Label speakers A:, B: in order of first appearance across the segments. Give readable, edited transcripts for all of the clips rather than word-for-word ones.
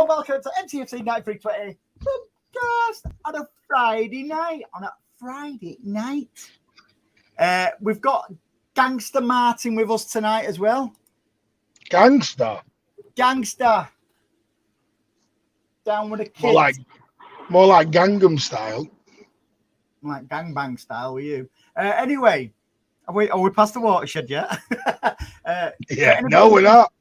A: welcome to MCFC 9320 PUBcast on a Friday night. We've got Gangster Martin with us tonight as well.
B: Gangster.
A: Down with the kids.
B: More like Gangnam style.
A: Like gangbang style with you. Anyway, are we past the watershed yet?
B: No, we're not.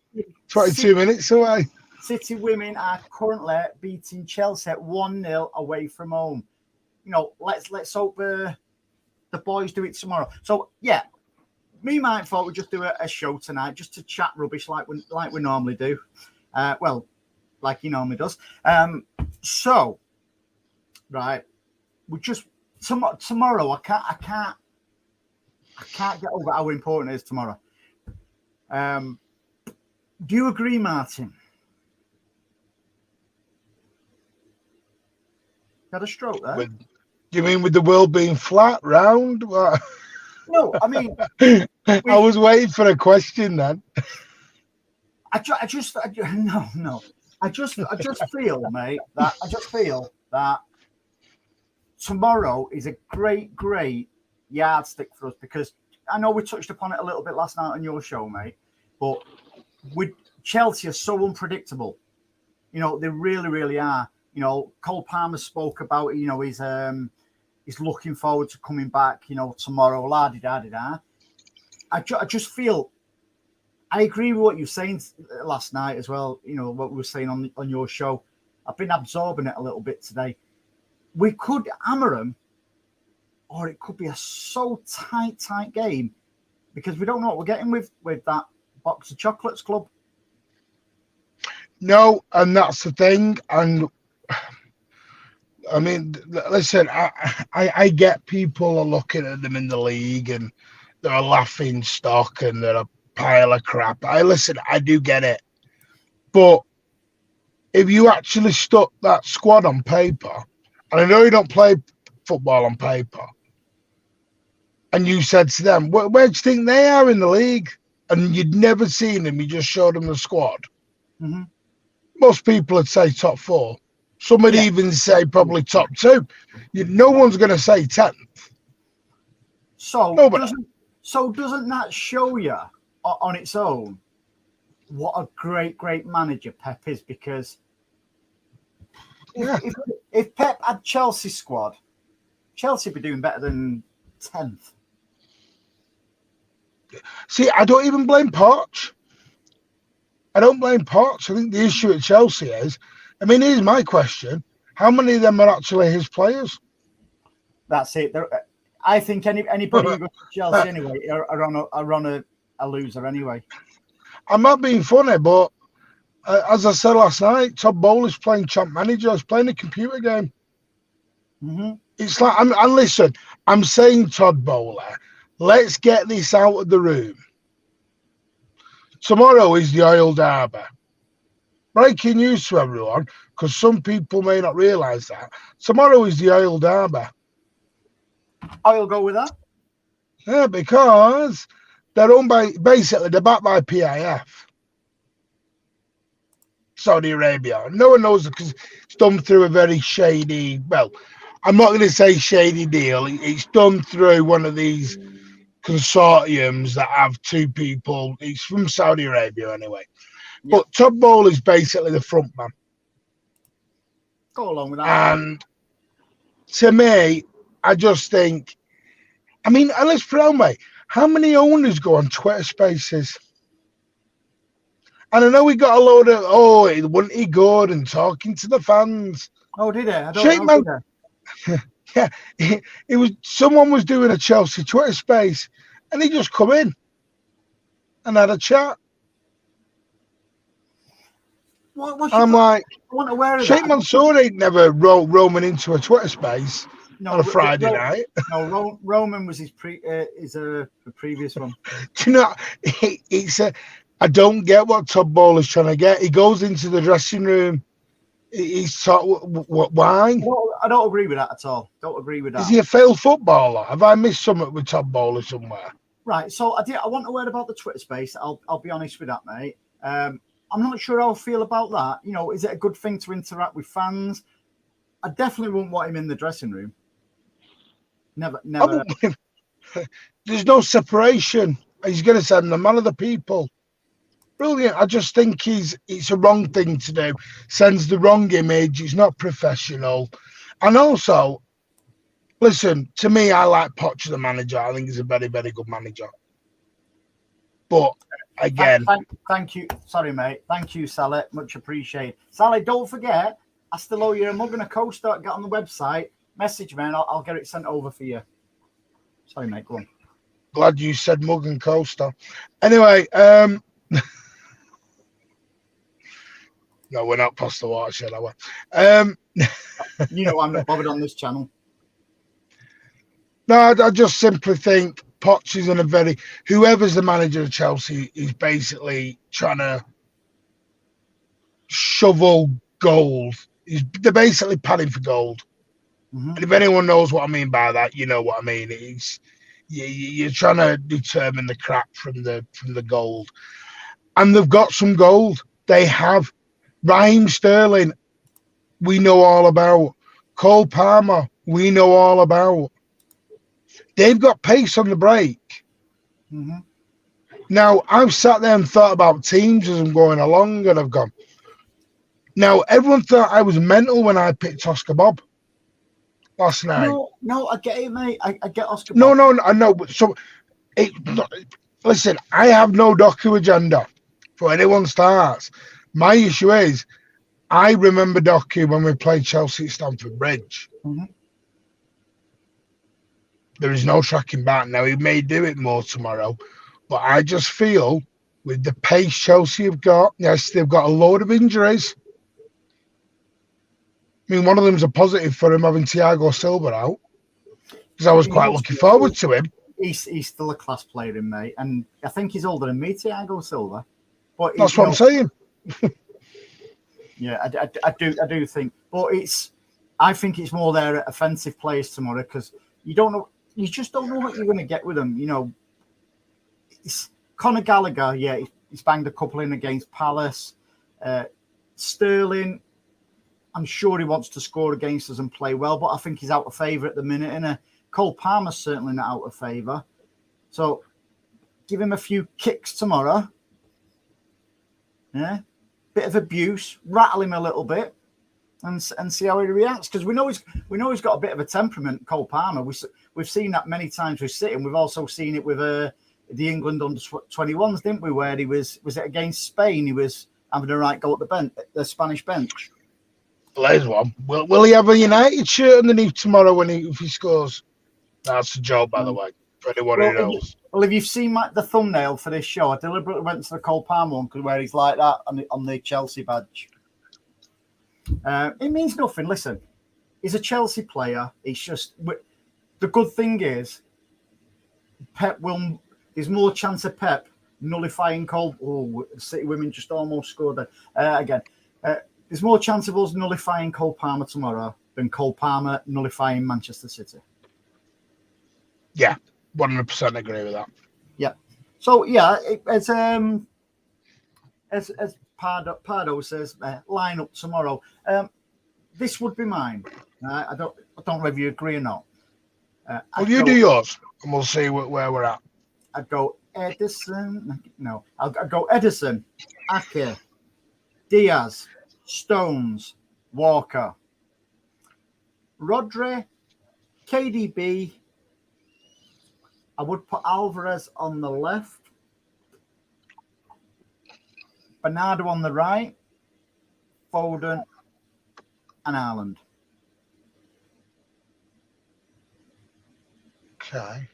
B: 22 minutes away.
A: City women are currently beating Chelsea 1-0 away from home. You know, let's hope the boys do it tomorrow. So yeah, me and Mike thought we'd just do a show tonight just to chat rubbish like we normally do. Like he normally does. So right, we just tomorrow. I can't get over how important it is tomorrow. Do you agree, Martin? Had a stroke there?
B: Do you mean with the world being flat, round? What?
A: No, I mean...
B: I was waiting for a question then.
A: I just feel, mate, that tomorrow is a great yardstick for us, because I know we touched upon it a little bit last night on your show, mate, but with Chelsea are so unpredictable. You know, they really are. You know, Cole Palmer spoke about it. You know, he's looking forward to coming back, you know, tomorrow, la-di-da-di-da. I just feel, I agree with what you were saying last night as well, you know, what we were saying on your show. I've been absorbing it a little bit today. We could hammer them, or it could be a so tight game, because we don't know what we're getting with that box of chocolates club.
B: No, and that's the thing. And I mean, listen, I get people are looking at them in the league and they're a laughing stock and they're a pile of crap. I do get it. But if you actually stuck that squad on paper, and I know you don't play football on paper, and you said to them, where do you think they are in the league? And you'd never seen them, you just showed them the squad. Mm-hmm. Most people would say top 4. Some would even say probably top 2. No one's going to say 10th.
A: So doesn't that show you on its own what a great manager Pep is? Because if Pep had Chelsea squad, Chelsea would be doing better than 10th.
B: See, I don't even blame Poch. I think the issue at Chelsea is, I mean, here's my question. How many of them are actually his players?
A: That's it. I think anybody who goes to Chelsea anyway are on a loser anyway.
B: I'm not being funny, but as I said last night, Todd Bowley's playing champ manager. He's playing a computer game. Mm-hmm. It's like, and listen, I'm saying, Todd Bowley, let's get this out of the room. Tomorrow is the Oil Derby. Breaking news to everyone, because some people may not realise that. Tomorrow is the Oil Derby.
A: I'll go with that.
B: Yeah, because they're owned by, basically, they're backed by PIF. Saudi Arabia. No one knows it because it's done through a very shady, well, I'm not going to say shady deal. It's done through one of these consortiums that have 2 people. It's from Saudi Arabia anyway. Yep. But Todd Bowley is basically the front man.
A: Go along with that.
B: And to me, I just think, I mean, and let's put it on, mate, how many owners go on Twitter Spaces? And I know we got a load of, wasn't he good and talking to the fans?
A: Oh, did he? I don't know.
B: Yeah, it was, someone was doing a Chelsea Twitter Space and he just come in and had a chat. I'm like, Sheikh Mansour ain't never roaming into a Twitter Space on a Friday night.
A: No, Roman was his previous one.
B: Do you know, I don't get what Todd Bowley's trying to get. He goes into the dressing room. He's why?
A: I don't agree with that at all. Don't agree with that.
B: Is he a failed footballer? Have I missed something with Todd Bowley somewhere?
A: Right. So I want to learn about the Twitter Space. I'll be honest with that, mate. I'm not sure how I feel about that. You know, is it a good thing to interact with fans? I definitely wouldn't want him in the dressing room. Never.
B: There's no separation. He's going to send the man of the people. Brilliant. I just think it's a wrong thing to do. Sends the wrong image. He's not professional. And also, listen, to me, I like Poch the manager. I think he's a very, very good manager. But again,
A: thank you. Sorry, mate. Thank you, Sally. Much appreciated. Sally, don't forget, I still owe you a mug and a coaster. Get on the website, message me, and I'll get it sent over for you. Sorry, mate. Go on.
B: Glad you said mug and coaster. Anyway, no, we're not past the watershed, are we?
A: You know I'm not bothered on this channel.
B: No, I just simply think Poch is in a very... Whoever's the manager of Chelsea is basically trying to shovel gold. They're basically padding for gold. Mm-hmm. And if anyone knows what I mean by that, you know what I mean. You're trying to determine the crap from the gold. And they've got some gold. They have. Raheem Sterling, we know all about. Cole Palmer, we know all about. They've got pace on the break. Mm-hmm. Now, I've sat there and thought about teams as I'm going along, and I've gone. Now, everyone thought I was mental when I picked Oscar Bob last night.
A: No, I get it, mate. I get Oscar
B: Bob.
A: No,
B: I know. But listen, I have no Doku agenda for anyone starts. My issue is, I remember Doku when we played Chelsea at Stamford Bridge. Mm-hmm. There is no tracking back. Now, he may do it more tomorrow, but I just feel with the pace Chelsea have got, yes, they've got a load of injuries. I mean, one of them's a positive for him having Thiago Silva out, because I was quite looking forward to him.
A: He's still a class player, mate, and I think he's older than me, Thiago Silva. But
B: that's what I'm saying.
A: Yeah, I do think, but I think it's more their offensive players tomorrow, because you just don't know what you're going to get with them. You know, it's Conor Gallagher, yeah, he's banged a couple in against Palace. Sterling, I'm sure he wants to score against us and play well, but I think he's out of favour at the minute. And Cole Palmer's certainly not out of favour. So give him a few kicks tomorrow. Yeah, bit of abuse, rattle him a little bit, and see how he reacts. Because we know he's got a bit of a temperament, Cole Palmer. We've seen that many times with City, and we've also seen it with the England under 21s, didn't we? Where he was it against Spain? He was having a right go at the Spanish bench.
B: Well, there's one. Will he have a United shirt underneath tomorrow if he scores? That's a joke, by the way, for anyone who knows.
A: Well, if you've seen the thumbnail for this show, I deliberately went to the Cole Palmer one where he's like that on the Chelsea badge. It means nothing. Listen, he's a Chelsea player. It's just the good thing is there's more chance of Pep nullifying Cole. Oh, City women just almost scored there again. There's more chance of us nullifying Cole Palmer tomorrow than Cole Palmer nullifying Manchester City.
B: Yeah, 100% agree with that.
A: Yeah. So yeah, as Pardo says, line up tomorrow. This would be mine. I don't know if you agree or not.
B: Well, you do yours, and we'll see where we're at.
A: I'd go Edison. No, I'll go Edison, Ake, Diaz, Stones, Walker, Rodri, KDB. I would put Alvarez on the left, Bernardo on the right, Foden, and Haaland.
B: Okay.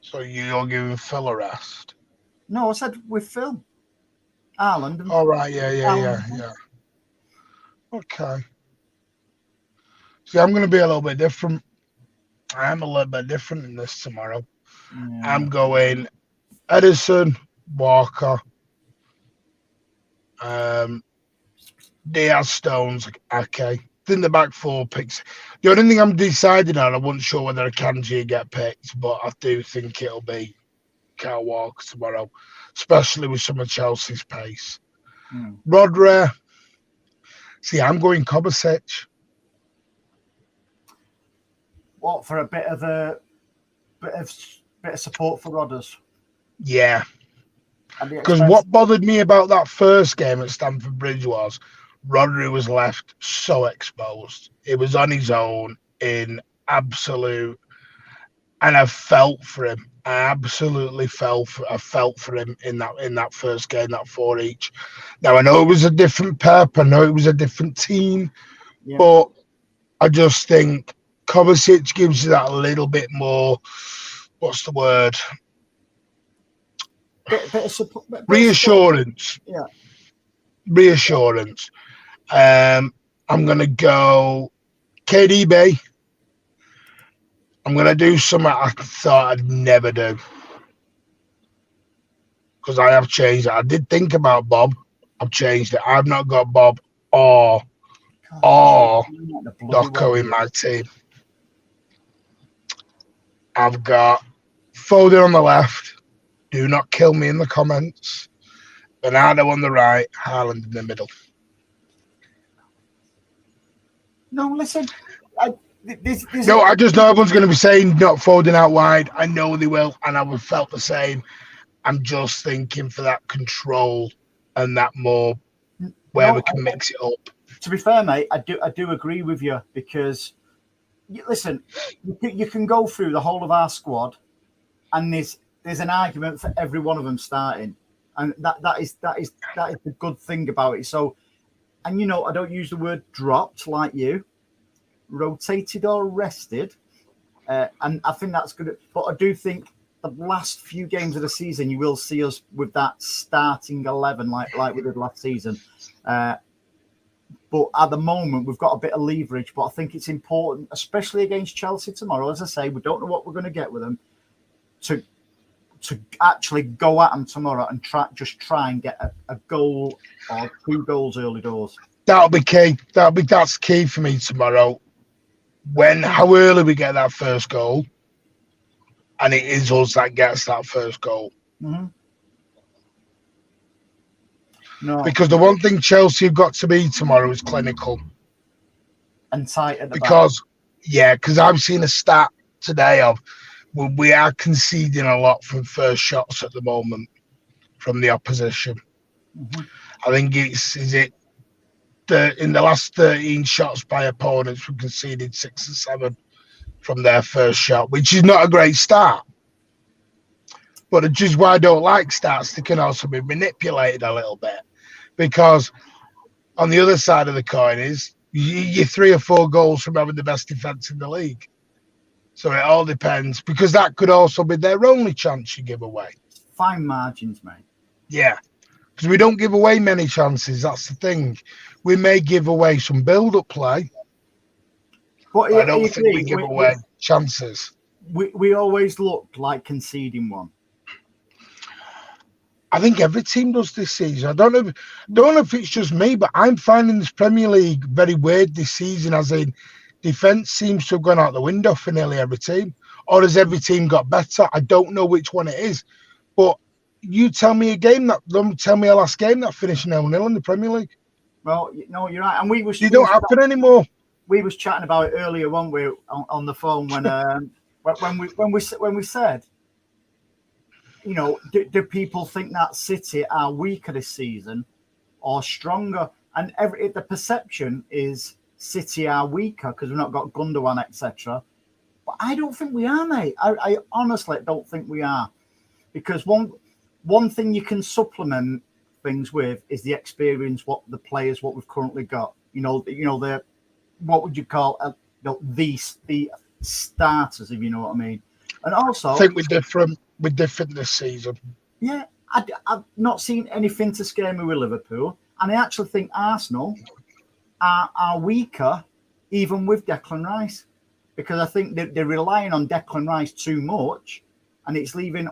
B: So you're giving Phil a rest?
A: No, I said with Phil. Haaland.
B: All right, yeah. Okay. See, I'm going to be a little bit different. I'm a little bit different in this tomorrow. Yeah. I'm going Edison, Walker, Diaz, Stones, okay. Then the back four picks. The only thing I'm deciding on, I wasn't sure whether Akanji get picked, but I do think it'll be Kyle Walker tomorrow, especially with some of Chelsea's pace. Rodri, see, I'm going Kovacic.
A: What, for a bit of support for Rodders?
B: Yeah. Because what bothered me about that first game at Stamford Bridge was Rodri was left so exposed. It was on his own in absolute, and I felt for him. I absolutely felt for him in that first game, that 4 each. Now I know it was a different Pep, I know it was a different team, but I just think Kovacic gives you that little bit more. What's the word?
A: Bit of support,
B: reassurance.
A: Yeah.
B: Reassurance. I'm gonna go KDB. I'm gonna do something I thought I'd never do because I have changed it. I did think about Bob. I've changed it. I've not got Bob or Doco in my team. I've got Foden on the left. Do not kill me in the comments. Bernardo on the right, Haaland in the middle.
A: No, listen.
B: I just know everyone's going to be saying not Foden out wide. I know they will, and I would felt the same. I'm just thinking for that control and that more where we can mix it up.
A: To be fair, mate, I do agree with you because listen, you can go through the whole of our squad, and there's an argument for every one of them starting, and that is the good thing about it. So, and I don't use the word dropped like you, rotated or rested, and I think that's good. But I do think the last few games of the season, you will see us with that starting 11 like we did last season. But at the moment, we've got a bit of leverage. But I think it's important, especially against Chelsea tomorrow. As I say, we don't know what we're going to get with them, to actually go at them tomorrow and try and get a goal or 2 goals early doors.
B: That'll be key. That's key for me tomorrow. How early we get that first goal, and it is us that gets that first goal.
A: Mm-hmm. No,
B: because the one thing Chelsea have got to be tomorrow is clinical
A: and tight at the
B: back.
A: Yeah,
B: because I've seen a stat today of we are conceding a lot from first shots at the moment from the opposition.
A: Mm-hmm.
B: I think in the last 13 shots by opponents, we conceded 6 or 7 from their first shot, which is not a great start. But it's just why I don't like stats. They can also be manipulated a little bit. Because on the other side of the coin is you're 3 or 4 goals from having the best defence in the league. So it all depends, because that could also be their only chance you give away.
A: Fine margins, mate.
B: Yeah, because we don't give away many chances. That's the thing. We may give away some build-up play, but I don't think we give away chances.
A: We always look like conceding one.
B: I think every team does this season. I don't know if it's just me, but I'm finding this Premier League very weird this season, as in defence seems to have gone out the window for nearly every team. Or has every team got better? I don't know which one it is. But you tell me a last game that finished 0-0 in the Premier League.
A: Well, no, you're right. And
B: they don't happen anymore.
A: We was chatting about it earlier, weren't we, on the phone when we said, do people think that City are weaker this season or stronger? And the perception is City are weaker because we've not got Gundogan, etc. But I don't think we are, mate. I honestly don't think we are, because one thing you can supplement things with is the experience, what we've currently got. The what would you call the starters, if you know what I mean. And also,
B: I think we're different. We're different this season.
A: Yeah, I've not seen anything to scare me with Liverpool, and I actually think Arsenal are weaker, even with Declan Rice, because I think they're relying on Declan Rice too much, and it's leaving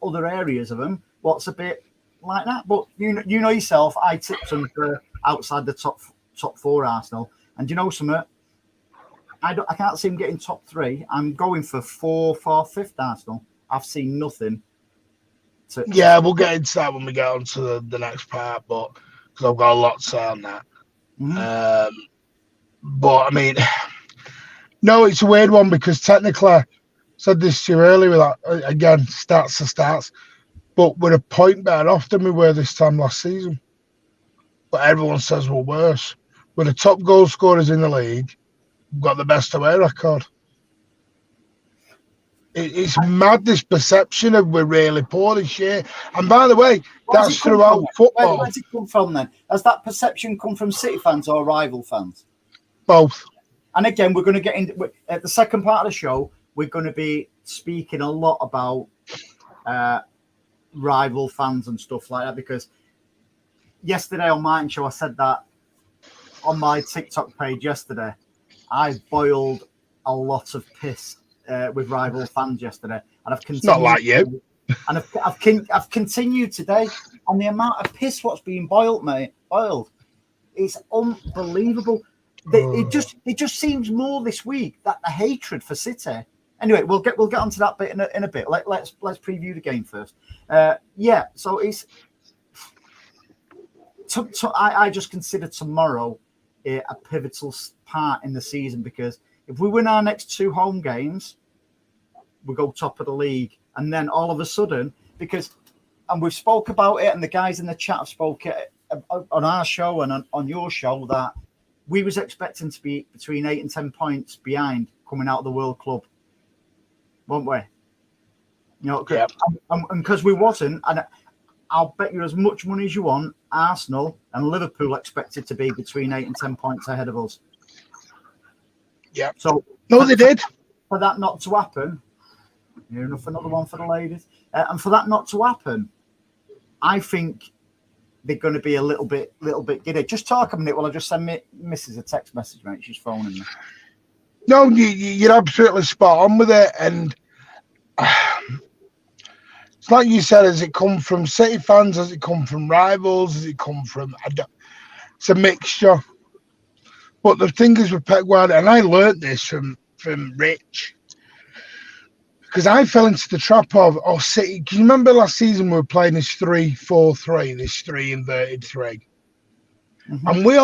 A: other areas of them what's a bit like that. But you know yourself, I tipped them for outside the top 4 Arsenal, and you know something, I can't see them getting top 3. I'm going for 4th or 5th Arsenal. I've seen nothing
B: Yeah, we'll get into that when we get on to the next part, but because I've got a lot to say on that. But I mean, no, it's a weird one because technically, I said this to you earlier, that again, stats are stats, but we're a point better off than we were this time last season. But everyone says we're worse. We're the top goal scorers in the league. We've got the best away record. It's mad, this perception of we're really poor this year. And by the way, that's throughout football.
A: Where's it come from then? Has that perception come from City fans or rival fans?
B: Both.
A: And again, we're going to get into at the second part of the show. We're going to be speaking a lot about rival fans and stuff like that, because yesterday on my show, I said that on my TikTok page yesterday, I boiled a lot of piss with rival fans yesterday, and I've continued.
B: Not like you.
A: And I've continued today on the amount of piss what's being boiled, mate. Boiled, it's unbelievable. It just seems more this week that the hatred for City. Anyway, we'll get onto that bit in a bit. Let's preview the game first. So it's. I just consider tomorrow a pivotal part in the season, because if we win our next 2 home games, we go top of the league. And then all of a sudden, and we've spoke about it, and the guys in the chat have spoke it on our show and on your show, that we was expecting to be between 8 and 10 points behind coming out of the World Club, weren't we? You know, and because we wasn't, and I'll bet you as much money as you want, Arsenal and Liverpool expected to be between 8 and 10 points ahead of us.
B: Yeah.
A: So
B: no, they did.
A: For that not to happen, near enough another one for the ladies, and for that not to happen, I think they're going to be a little bit giddy. Just talk a minute while I just send me Mrs. a text message, mate. She's phoning me.
B: No, you're absolutely spot on with it, and it's like you said. Has it come from City fans? Has it come from rivals? Has it come from? It's a mixture. But the thing is with Pep Guardiola, and I learned this from Rich, because I fell into the trap of City. Can you remember last season we were playing this 3-4-3, this 3 inverted 3? Mm-hmm. And we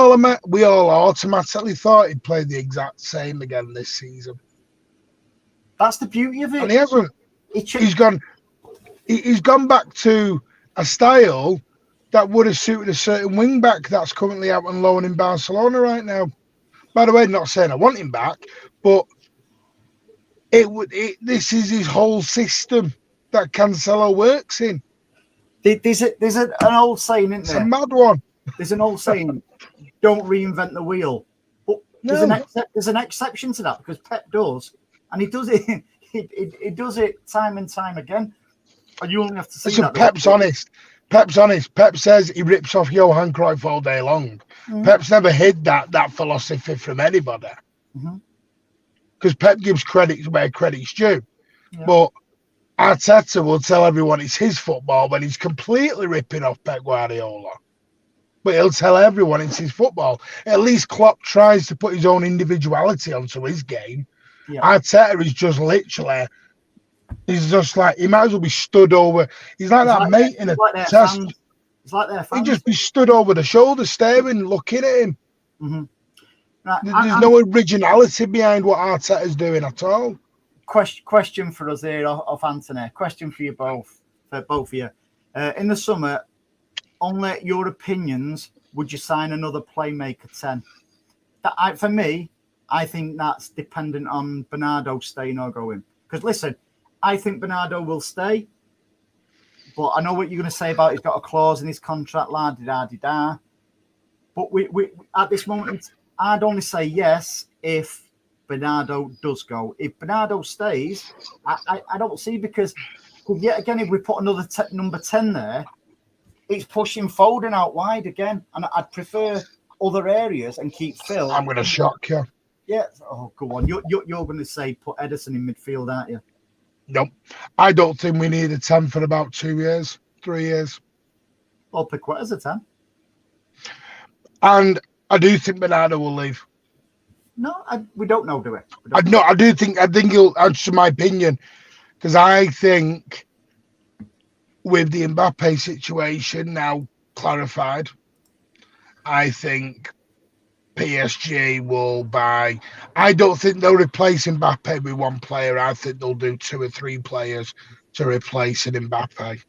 B: all automatically thought he'd play the exact same again this season.
A: That's the beauty of it.
B: And he hasn't. He's gone back to a style that would have suited a certain wing back that's currently out on loan in Barcelona right now. By the way, not saying I want him back, but this is his whole system that Cancelo works in.
A: There's an old saying, isn't there?
B: It's a mad one.
A: There's an old saying, don't reinvent the wheel. But there's an exception to that, because Pep does, and he does it. He does it time and time again. And you only have to see that.
B: Pep's honest. Pep says he rips off Johan Cruyff all day long. Mm-hmm. Pep's never hid that philosophy from anybody. Because Pep gives credit where credit's due. Yeah. But Arteta will tell everyone it's his football when he's completely ripping off Pep Guardiola. But he'll tell everyone it's his football. At least Klopp tries to put his own individuality onto his game. Yeah. Arteta is just literally... He's just like, he might as well be stood over. He's like that mate in a test.
A: It's like their fans.
B: He'd just be stood over the shoulder, staring, looking at him.
A: Mm-hmm. Right,
B: There's no originality behind what Arteta's doing at all.
A: Question for us here off Anthony. Question for both of you. In the summer, only your opinions, would you sign another playmaker 10? For me, I think that's dependent on Bernardo staying or going. Because listen, I think Bernardo will stay, but I know what you're going to say about he's got a clause in his contract, la-di-da-di-da. But we at this moment, I'd only say yes if Bernardo does go. If Bernardo stays, I don't see, because yet again, if we put another number 10 there, it's pushing Foden out wide again. And I'd prefer other areas and keep Phil.
B: I'm going to shock you.
A: Yeah. Oh, go on. You're going to say put Edison in midfield, aren't you?
B: Nope. I don't think we need a 10 for about 2 years, 3 years.
A: Well, Piquet as a 10.
B: And I do think Bernardo will leave.
A: No, we don't know, do we?
B: I think he'll, that's my opinion, because I think with the Mbappe situation now clarified, I think PSG will buy. I don't think they'll replace Mbappe with one player. I think they'll do 2 or 3 players to replace an Mbappe.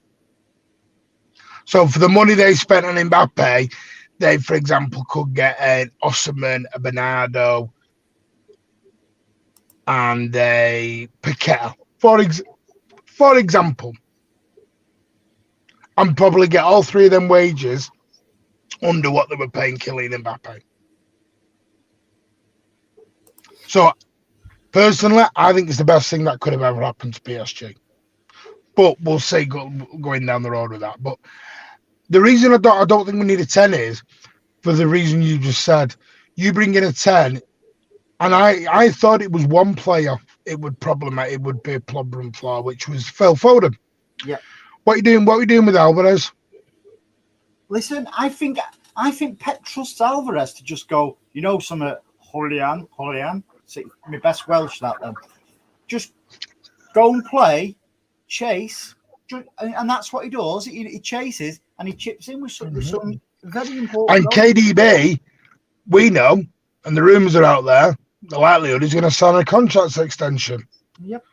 B: So for the money they spent on Mbappe, they, for example, could get an Osimhen, a Bernardo, and a Piquet, for example, and probably get all 3 of them wages under what they were paying Kylian Mbappe. So, personally, I think it's the best thing that could have ever happened to PSG. But we'll see going down the road with that. But the reason I don't think we need a 10 is for the reason you just said. You bring in a 10, and I thought it was one player. It would be a problem flaw, which was Phil Foden.
A: Yeah.
B: What are you doing? What are we doing with Alvarez?
A: Listen, I think Pep trusts Alvarez to just go. Some Julian. See, my best Welsh that then. Just go and play, chase, and that's what he does. He chases and he chips in with something very important.
B: And KDB, we know, and the rumours are out there, the likelihood is going to sign a contract extension.
A: Yep.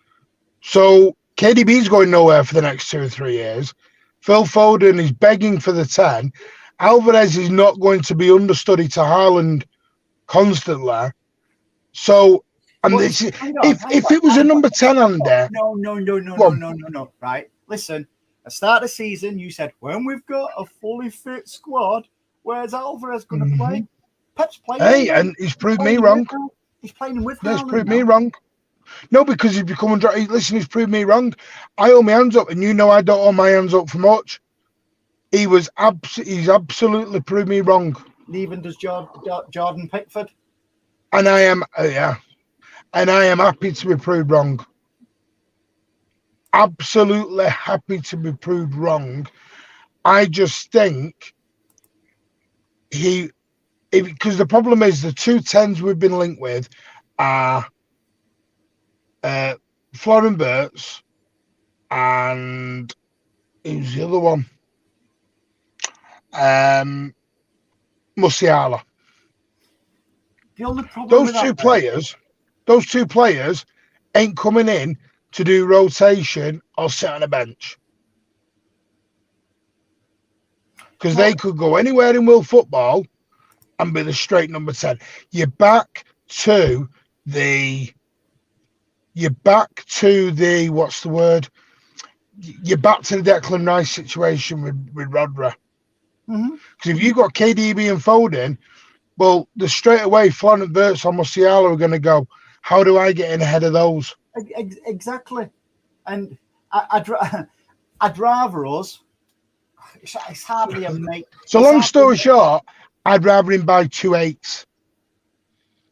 B: So KDB's going nowhere for the next 2 or 3 years. Phil Foden is begging for the 10. Alvarez is not going to be understudy to Haaland constantly. So, and if it was a number 10 on there.
A: No. Right. Listen, at the start of the season, you said, when we've got a fully fit squad, where's Alvarez going to play? Pep's playing.
B: Hey, and he's proved me wrong.
A: He's playing with
B: Haaland. He's proved
A: now.
B: me wrong. No, because he's become listen, he's proved me wrong. I hold my hands up, and I don't hold my hands up for much. He's absolutely proved me wrong.
A: Even does Jordan Pickford.
B: And I am, and I am happy to be proved wrong. Absolutely happy to be proved wrong. I just think because the problem is the 2 10s we've been linked with are Florian Wirtz and who's the other one? Musiala.
A: The only problem
B: those two players ain't coming in to do rotation or sit on a bench. Because they could go anywhere in world football and be the straight number 10. You're back to the what's the word? You're back to the Declan Rice situation with Rodri. Because if you've got KDB and Foden, well, the straight away Florian Wirtz or Musiala are going to go, how do I get in ahead of those?
A: Exactly. And I'd rather us. It's hardly a mate.
B: So long story short, I'd rather him buy 2 8s.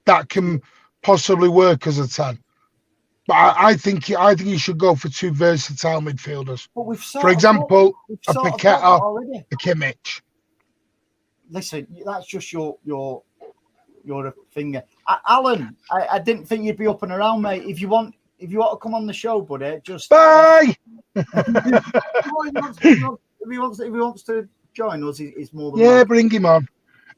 B: That can possibly work as a 10. But I think you should go for 2 versatile midfielders. For example, a Piquet or a Kimmich.
A: Listen, that's just your finger. Alan, I didn't think you'd be up and around, mate. If you want to come on the show, buddy, just
B: bye.
A: If he wants to join us, he's more than welcome.
B: Bring him on.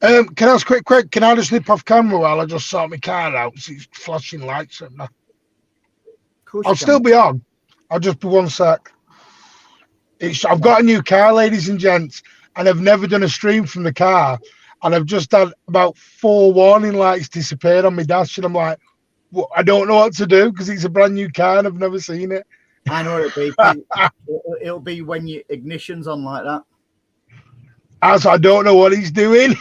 B: Can I ask quick? Can I just nip off camera while I just sort my car out? It's flashing lights at me. I'll still be on. I'll just be 1 sec. I've got a new car, ladies and gents, and I've never done a stream from the car, and I've just had about 4 warning lights disappear on my dash, and I'm like, well, I don't know what to do because it's a brand new car and I've never seen it.
A: I know it'll be when your ignition's on like that.
B: As I don't know what he's doing.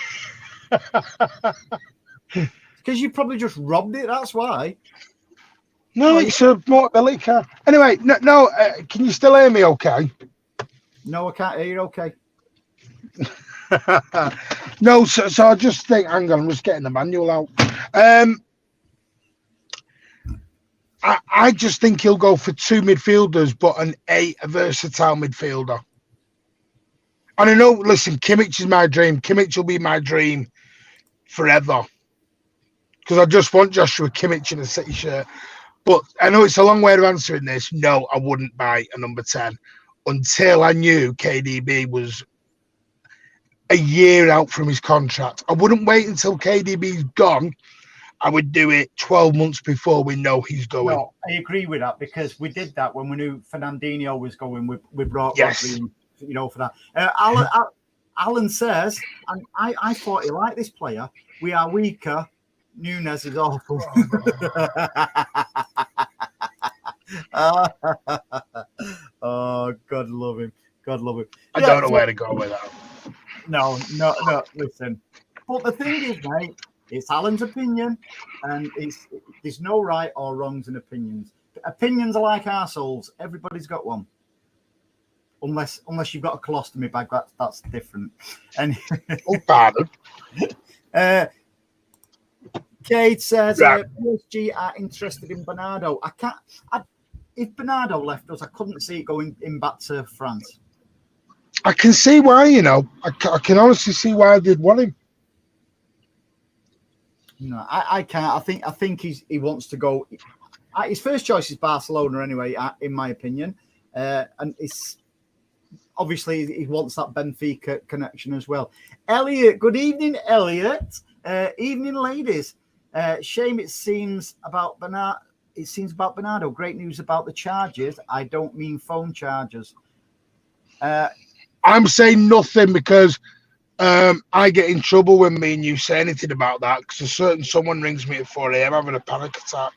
A: Because you probably just robbed it. That's why.
B: No, it's a mobility car. Anyway, no. Can you still hear me? Okay.
A: No, I can't hear you. Okay.
B: No, so I just think. Hang on, I'm just getting the manual out. I just think he'll go for 2 midfielders, but a versatile midfielder. And I know, listen, Kimmich is my dream. Kimmich will be my dream forever. Because I just want Joshua Kimmich in a City shirt. But I know it's a long way of answering this. No, I wouldn't buy a number 10 until I knew KDB was a year out from his contract. I wouldn't wait until KDB's gone. I would do it 12 months before we know he's going.
A: No, I agree with that because we did that when we knew Fernandinho was going. We brought
B: Yes.
A: Rodri, for that. Alan says, and I thought he liked this player. We are weaker. Nunes is awful. Oh, God love him. God love him.
B: I don't know where to go with that.
A: No. Listen, but the thing is, mate, it's Alan's opinion, and there's no right or wrongs in opinions. Opinions are like arseholes. Everybody's got one, unless you've got a colostomy bag. That's different. And
B: oh, pardon.
A: Kate says
B: Right.
A: PSG are interested in Bernardo. If Bernardo left us, I couldn't see it going in back to France.
B: I can see why, I can honestly see why they'd want him.
A: No, I can't. I think he wants to go. His first choice is Barcelona anyway, in my opinion. And it's obviously he wants that Benfica connection as well. Elliot, good evening, Elliot. Evening, ladies. Shame it seems about Bernardo. It seems about Bernardo. Great news about the charges. I don't mean phone charges.
B: I'm saying nothing because I get in trouble when me and you say anything about that because someone rings me at 4 a.m. having a panic attack.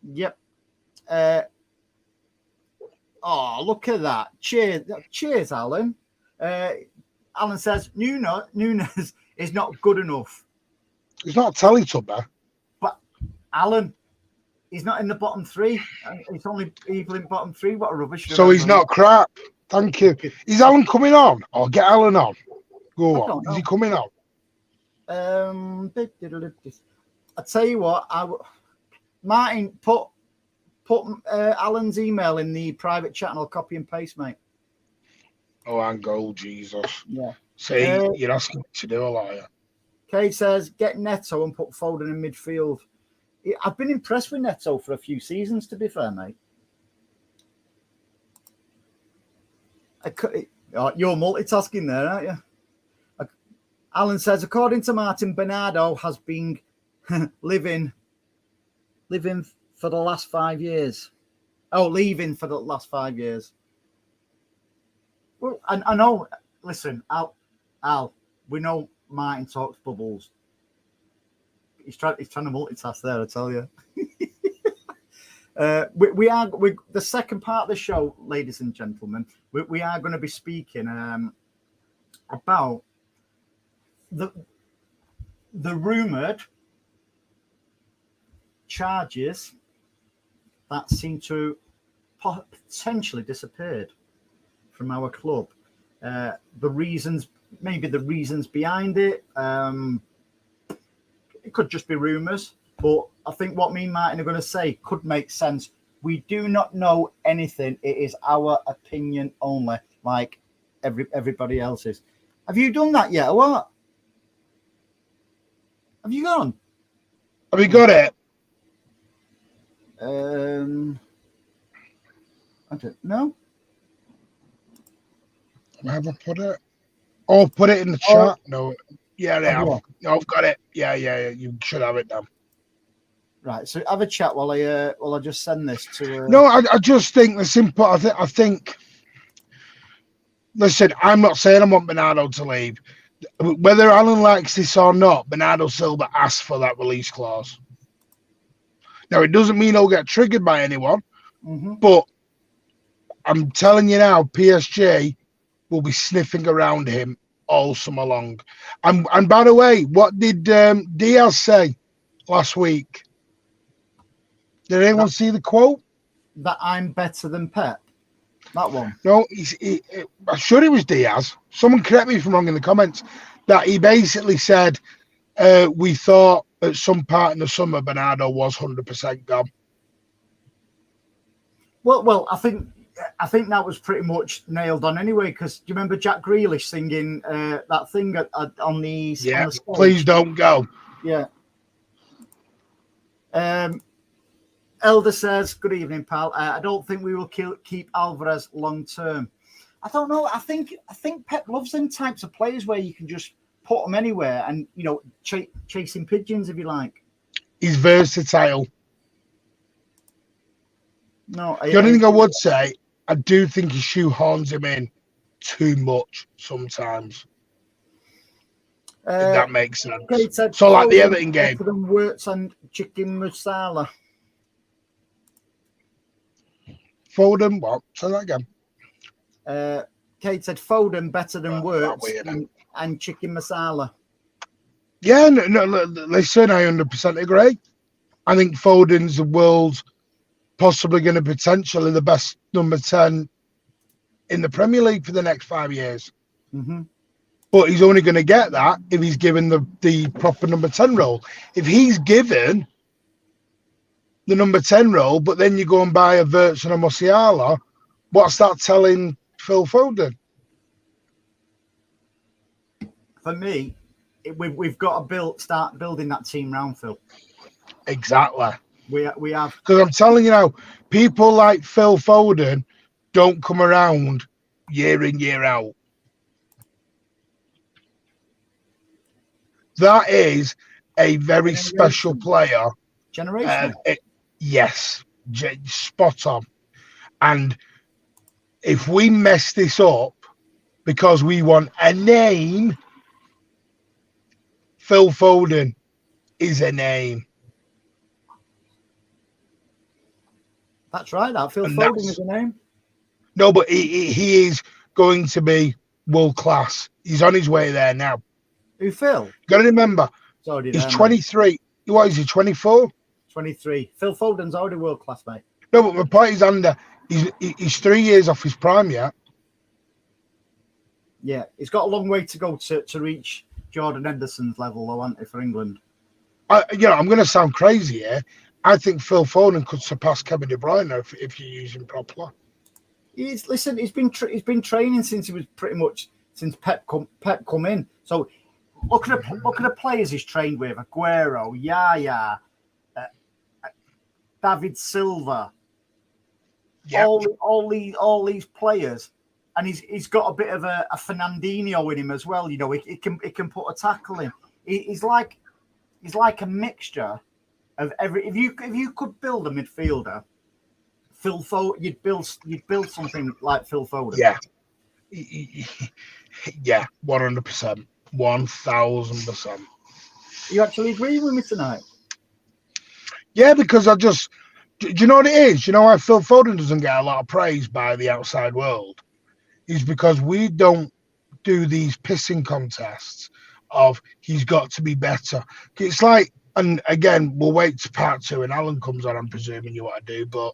A: Yep. Oh, look at that. Cheers, Alan. Alan says, Nunes is not good enough.
B: He's not a Teletubber.
A: But, Alan, he's not in the bottom three. It's only people in bottom three. What a rubbish.
B: So he's not crap. Thank you. Is Alan coming on? Or get Alan on. Go on. Is he coming on?
A: I tell you what, Martin, put Alan's email in the private chat and I'll copy and paste, mate.
B: Oh, and goal, Jesus.
A: Yeah.
B: See, you're asking me to do a liar.
A: Kay says, get Neto and put Foden in midfield. I've been impressed with Neto for a few seasons, to be fair, mate. You're multitasking there, aren't you? Alan says, according to Martin, Bernardo has been living for the last 5 years. Oh, leaving for the last 5 years. Well, I know. Listen, Al, we know Martin talks bubbles. He's trying to multitask there, I tell you. We are the second part of the show, ladies and gentlemen. We are going to be speaking about the rumored charges that seem to potentially disappeared from our club. The reasons behind it. It could just be rumours, but I think what me and Martin are going to say could make sense. We do not know anything. It is our opinion only, like everybody else's. Have you done that yet, or what? Have you gone?
B: Have you got it?
A: I don't know.
B: Have I put it? Oh, put it in the chat. No. Yeah, I have. No, I've got it. Yeah. You should have it done.
A: Right. So have a chat while I just send this to.
B: No, I just think the simple. I think. Listen, I'm not saying I want Bernardo to leave. Whether Alan likes this or not, Bernardo Silva asked for that release clause. Now, it doesn't mean he'll get triggered by anyone, but I'm telling you now, PSG will be sniffing around him all summer long. And by the way, what did Diaz say last week? Did anyone see the quote?
A: That I'm better than Pep. That one.
B: No, I'm sure it was Diaz. Someone correct me if I'm wrong in the comments. That he basically said, we thought at some part in the summer Bernardo was 100% gone.
A: Well, I think that was pretty much nailed on anyway. Because do you remember Jack Grealish singing that thing on the
B: yeah?
A: On the stage?
B: Please don't go.
A: Yeah. Elder says, good evening, pal. I don't think we will keep Alvarez long term. I don't know. I think Pep loves them types of players where you can just put them anywhere and, chasing pigeons, if you like.
B: He's versatile.
A: No,
B: The only thing I would say, I do think he shoehorns him in too much sometimes. If that makes sense.
A: Okay,
B: so like the Everton game.
A: Wirtz and chicken masala.
B: Foden, what? Say that again.
A: Kate said Foden better than Wirtz and chicken masala.
B: Yeah, no, listen, I 100% agree. I think Foden's the world's possibly going to potentially the best number 10 in the Premier League for the next 5 years.
A: Mm-hmm.
B: But he's only going to get that if he's given the proper number 10 role. If he's given the number 10 role, but then you go and buy a Wirtz and a Musiala, what's that telling Phil Foden?
A: For me, we've got to start building that team round Phil.
B: Exactly.
A: We have.
B: Because I'm telling you now, people like Phil Foden don't come around year in, year out. That is a very special player.
A: Generational.
B: Yes, spot on. And if we mess this up because we want a name, Phil Foden is a name.
A: That's right. Phil Foden is a name.
B: No, but he is going to be world class. He's on his way there now.
A: Who, Phil?
B: Got to remember, he's 23. Mate. What is he, 24?
A: 23. Phil Foden's already world class, mate.
B: No, but my point is, he's 3 years off his prime yet.
A: Yeah, he's got a long way to go to reach Jordan Henderson's level, though, hasn't he, for England? I'm
B: going to sound crazy here. I think Phil Foden could surpass Kevin De Bruyne if you use him properly.
A: He's been training since he was pretty much since Pep come in. So look at the players he's trained with: Aguero, Yaya, David Silva. Yep. All these players, and he's got a bit of a Fernandinho in him as well. He can put a tackle in. He's like a mixture of every. If you could build a midfielder, Phil Foden, you'd build something like Phil Foden.
B: Yeah, 100%, 1000%.
A: You actually agree with me tonight?
B: Yeah, because do you know what it is? You know why Phil Foden doesn't get a lot of praise by the outside world? Is because we don't do these pissing contests of he's got to be better. It's like, and again, we'll wait to part 2 and Alan comes on, I'm presuming you want to do, but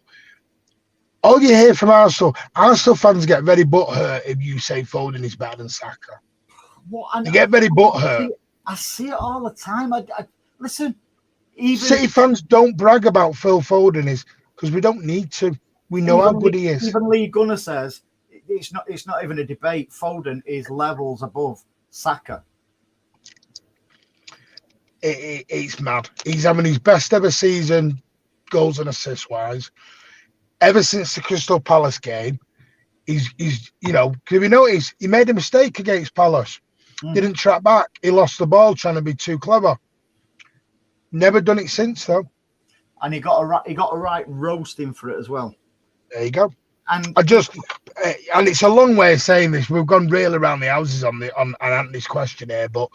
B: all you hear from Arsenal fans get very butthurt if you say Foden is better than Saka. They get very butthurt.
A: I see it all the time. I listen.
B: Even City fans don't brag about Phil Foden is because we don't need to. We know how good he is.
A: Even Lee Gunner says it's not even a debate. Foden is levels above Saka.
B: It's mad. He's having his best ever season, goals and assists wise. Ever since the Crystal Palace game, he's if you notice, he made a mistake against Palace. Didn't track back. He lost the ball trying to be too clever. Never done it since though. And
A: he got a right roasting for it as well.
B: There you go. And and it's a long way of saying this. We've gone real around the houses on Anthony's question here, but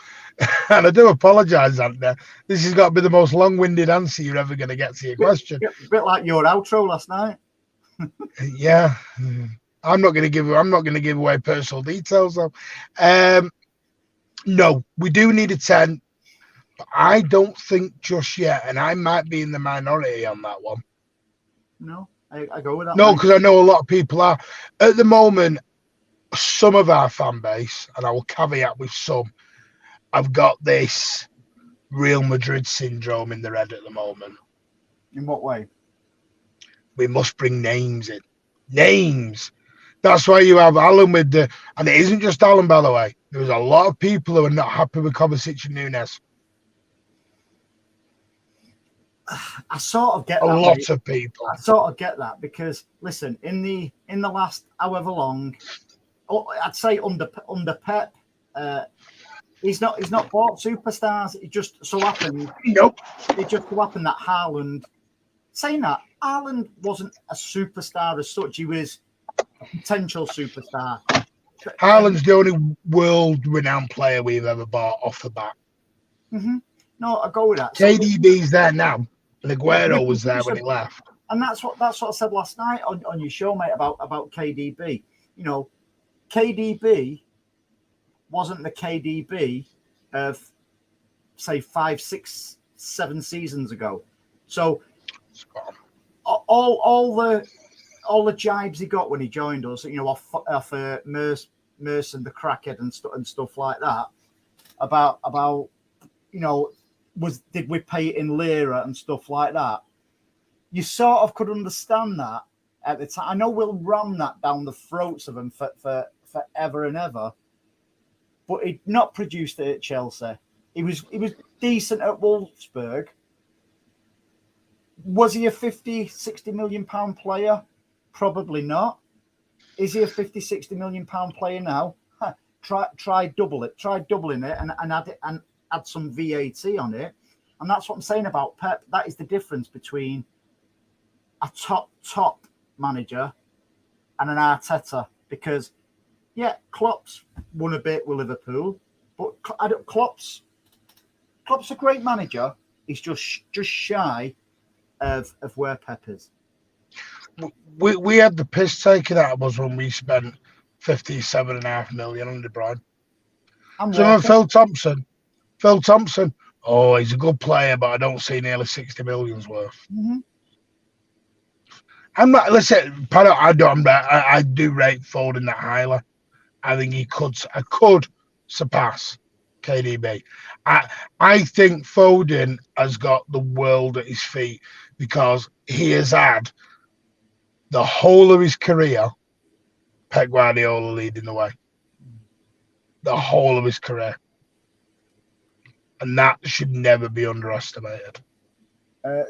B: and I do apologise, Anthony. This has got to be the most long-winded answer you're ever going to get to your question.
A: A bit like your outro last night.
B: Yeah, I'm not going to give away personal details though. No, we do need a 10. But I don't think just yet, and I might be in the minority on that one.
A: No, I go with that.
B: No, because I know a lot of people are. At the moment, some of our fan base, and I will caveat with some, I've got this Real Madrid syndrome in their head at the moment.
A: In what way?
B: We must bring names in. Names. That's why you have Alan with and it isn't just Alan, by the way. There's a lot of people who are not happy with Kovacic and Nunes.
A: I sort of get
B: a
A: that.
B: lot of people.
A: I sort of get that because listen, in the last however long, I'd say under Pep, he's not bought superstars. It just so happened.
B: Nope.
A: It just so happened that Haaland. Saying that, Haaland wasn't a superstar as such. He was a potential superstar.
B: Haaland's the only world-renowned player we've ever bought off the bat.
A: Mm-hmm. No, I go with that.
B: KDB's there now, and Aguero was there when he left.
A: And that's what I said last night on your show, mate, about KDB. You know, KDB wasn't the KDB of say 5, 6, 7 seasons ago. So all the jibes he got when he joined us, you know, off Merce and the crackhead and stuff like that, about you know, did we pay it in lira and stuff like that? You sort of could understand that at the time. I know we'll ram that down the throats of him for ever and ever, but he'd not produced it at Chelsea. He was decent at Wolfsburg. Was he a 50-60 million pound player? Probably not. Is he a 50-60 million pound player now? Try double it. Try doubling it and add some VAT on it. And that's what I'm saying about Pep. That is the difference between a top manager and an Arteta. Because, yeah, Klopp's won a bit with Liverpool, but Klopp's a great manager. He's just shy of where Pep is.
B: We had the piss taken out of us when we spent 57.5 million on De Bruyne. So Phil Thompson. Oh, he's a good player, but I don't see nearly 60 million's worth.
A: Mm-hmm.
B: I'm not. Listen, I do rate Foden that highly. I think I could surpass KDB. I think Foden has got the world at his feet because he has had the whole of his career Pep Guardiola leading the way. The whole of his career. And that should never be underestimated.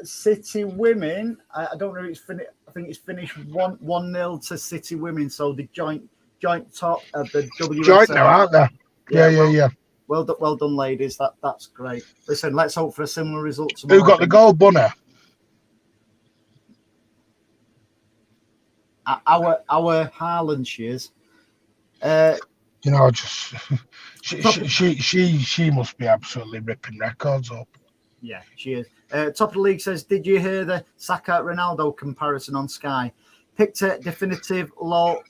A: City women, I don't know if it's finished. I think it's finished 1-0 to City women. So the joint top of the WSL.
B: Joint now, aren't they? Yeah.
A: Well done, ladies. That's great. Listen, let's hope for a similar result
B: tomorrow. Who got the goal, Bunny?
A: Our Haaland, she is.
B: You know, just she must be absolutely ripping records up.
A: Yeah, she is. Top of the league says, did you hear the Saka Ronaldo comparison on Sky? Picked a definitive low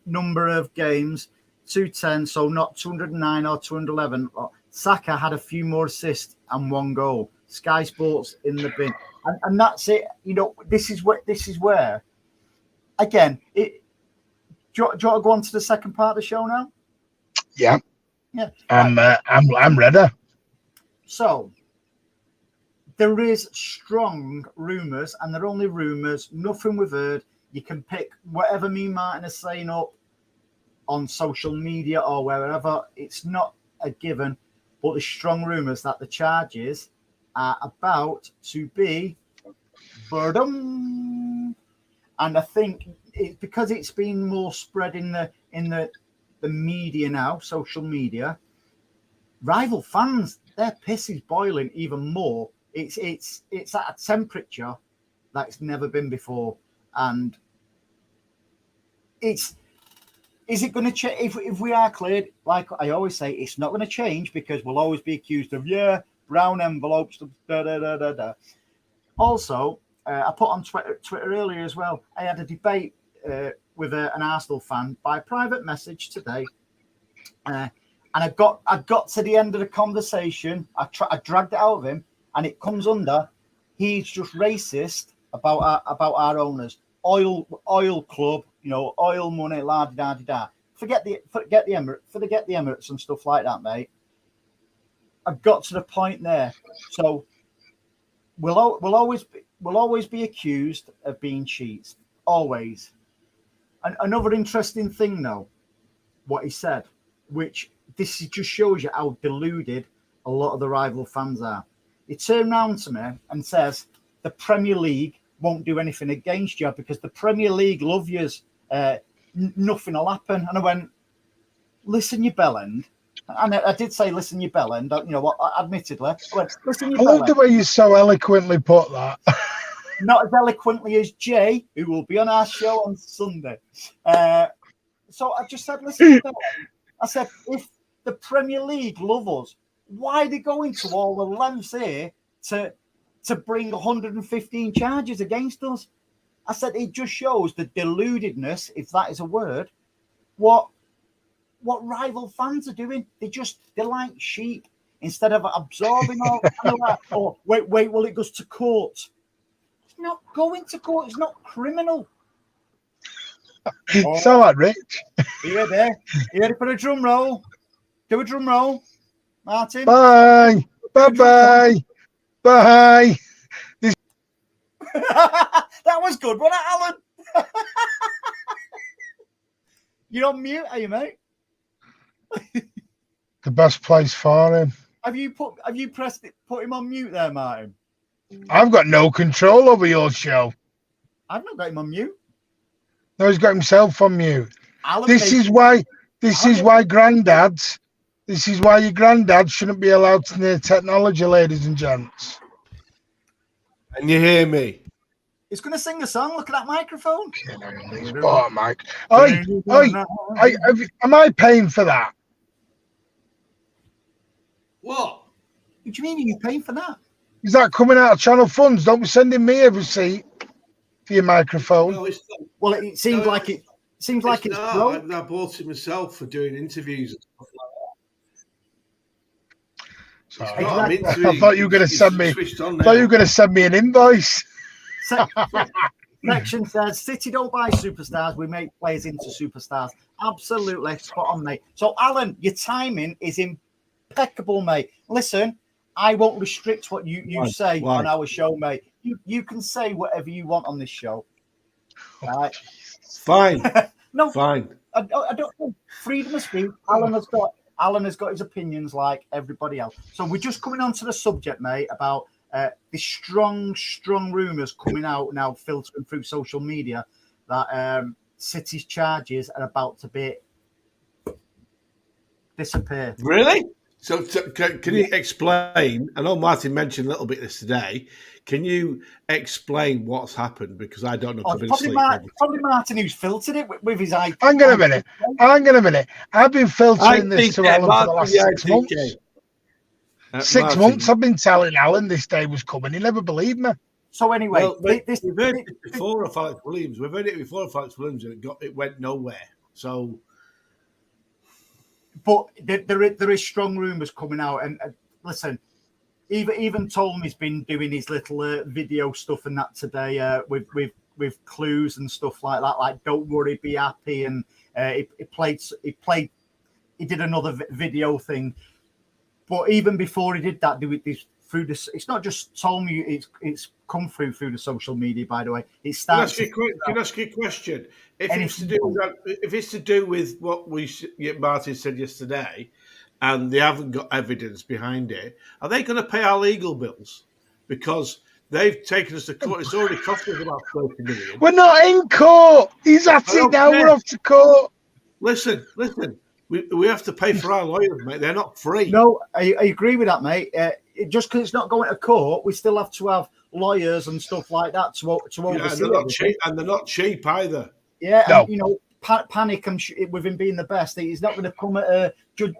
A: number of games, 210, so not 209 or 211. Saka had a few more assists and 1 goal. Sky Sports in the bin, and that's it. You know, this is where. Again, do you want to go on to the second part of the show now?
B: Yeah. I'm ready.
A: So there is strong rumours, and they're only rumours, nothing we've heard. You can pick whatever me and Martin are saying up on social media or wherever. It's not a given, but there's strong rumours that the charges are about to be burden. And I think because it's been more spread in the media now, social media, rival fans, their piss is boiling even more. It's at a temperature that's never been before, and is it going to change if we are cleared? Like I always say, it's not going to change because we'll always be accused of brown envelopes. Also, I put on Twitter earlier as well. I had a debate with an Arsenal fan by private message today, and I got to the end of the conversation. I dragged it out of him, and it comes under he's just racist about our owners. Oil club, you know, oil money, la da da. Forget the Emirates and stuff like that, mate. I've got to the point there. So we'll always be accused of being cheats. Always. And another interesting thing, though, what he said, which this just shows you how deluded a lot of the rival fans are. He turned round to me and says, the Premier League won't do anything against you because the Premier League love yous. Nothing will happen. And I went, listen, you bellend. And I did say, listen, you bellend. You know what? Admittedly, I went, listen, you
B: I love the way you so eloquently put that.
A: Not as eloquently as Jay, who will be on our show on Sunday. So I just said, listen, I said, if the Premier League love us, why are they going to all the lengths here to bring 115 charges against us? I said, it just shows the deludedness, if that is a word, what rival fans are doing. They're like sheep. Instead of absorbing all, wait, well, it goes to court. It's not going to court. It's not criminal.
B: So like Rich.
A: You ready for a drum roll? Do a drum roll, Martin.
B: Bye. Bye.
A: That was good, wasn't it, Alan? You're on mute, are you, mate?
B: The best place for him.
A: Have you put him on mute there, Martin?
B: I've got no control over your show.
A: I've not got him on mute.
B: No, he's got himself on mute.
A: Alan
B: This is why your granddads shouldn't be allowed to near technology, ladies and gents.
C: Can you hear me?
A: He's going to sing a song. Look at that microphone.
B: Oh, Mike. Oi, am I paying for that?
C: What?
A: What do you mean? Are you paying for that?
B: Is that coming out of channel funds? Don't be sending me a receipt for your microphone.
C: No, it's not.
A: Well, it seems like it. Seems like it's broke.
C: I bought it myself for doing interviews and stuff like that.
B: I thought you were going to send me. I thought you were going to send me an invoice.
A: Section says City don't buy superstars. We make players into superstars. Absolutely spot on, mate. So, Alan, your timing is impeccable, mate. Listen, I won't restrict what you say on our show, mate. You can say whatever you want on this show. Right?
C: Fine.
A: No,
C: fine.
A: I don't. Freedom of speech. Alan has got his opinions like everybody else. So we're just coming on to the subject, mate, about the strong rumours coming out now, filtering through social media, that City's charges are about to disappear.
C: Really? So can you explain? I know Martin mentioned a little bit this today. Can you explain what's happened? Because I don't know.
A: Probably Martin who's filtered it with his eye.
B: Hang on a minute. I've been filtering this to Alan for the last 6 months. 6 months I've been telling Alan this day was coming. He never believed me.
A: So anyway,
C: we've heard it before of Alex Williams. We've heard it before of Alex Williams, and it went nowhere. So,
A: but there is strong rumours coming out, and listen, even Tony's been doing his little video stuff and that today with clues and stuff like that. Like, don't worry, be happy, and he did another video thing. But even before he did that, it's not just told me, it's come through the social media, by the way. It starts.
C: Can I ask you a question? If it's to do with what Martin said yesterday, and they haven't got evidence behind it, are they going to pay our legal bills? Because they've taken us to court. It's already cost us about 30 million.
B: We're not in court. He's at it now. We're off to court.
C: Listen. We have to pay for our lawyers, mate. They're not free.
A: No, I agree with that, mate. Just because it's not going to court, we still have to have lawyers and stuff like that to oversee.
C: And they're not cheap either.
A: Yeah, no. And, Panic. With him being the best, he's not going to come at a Judge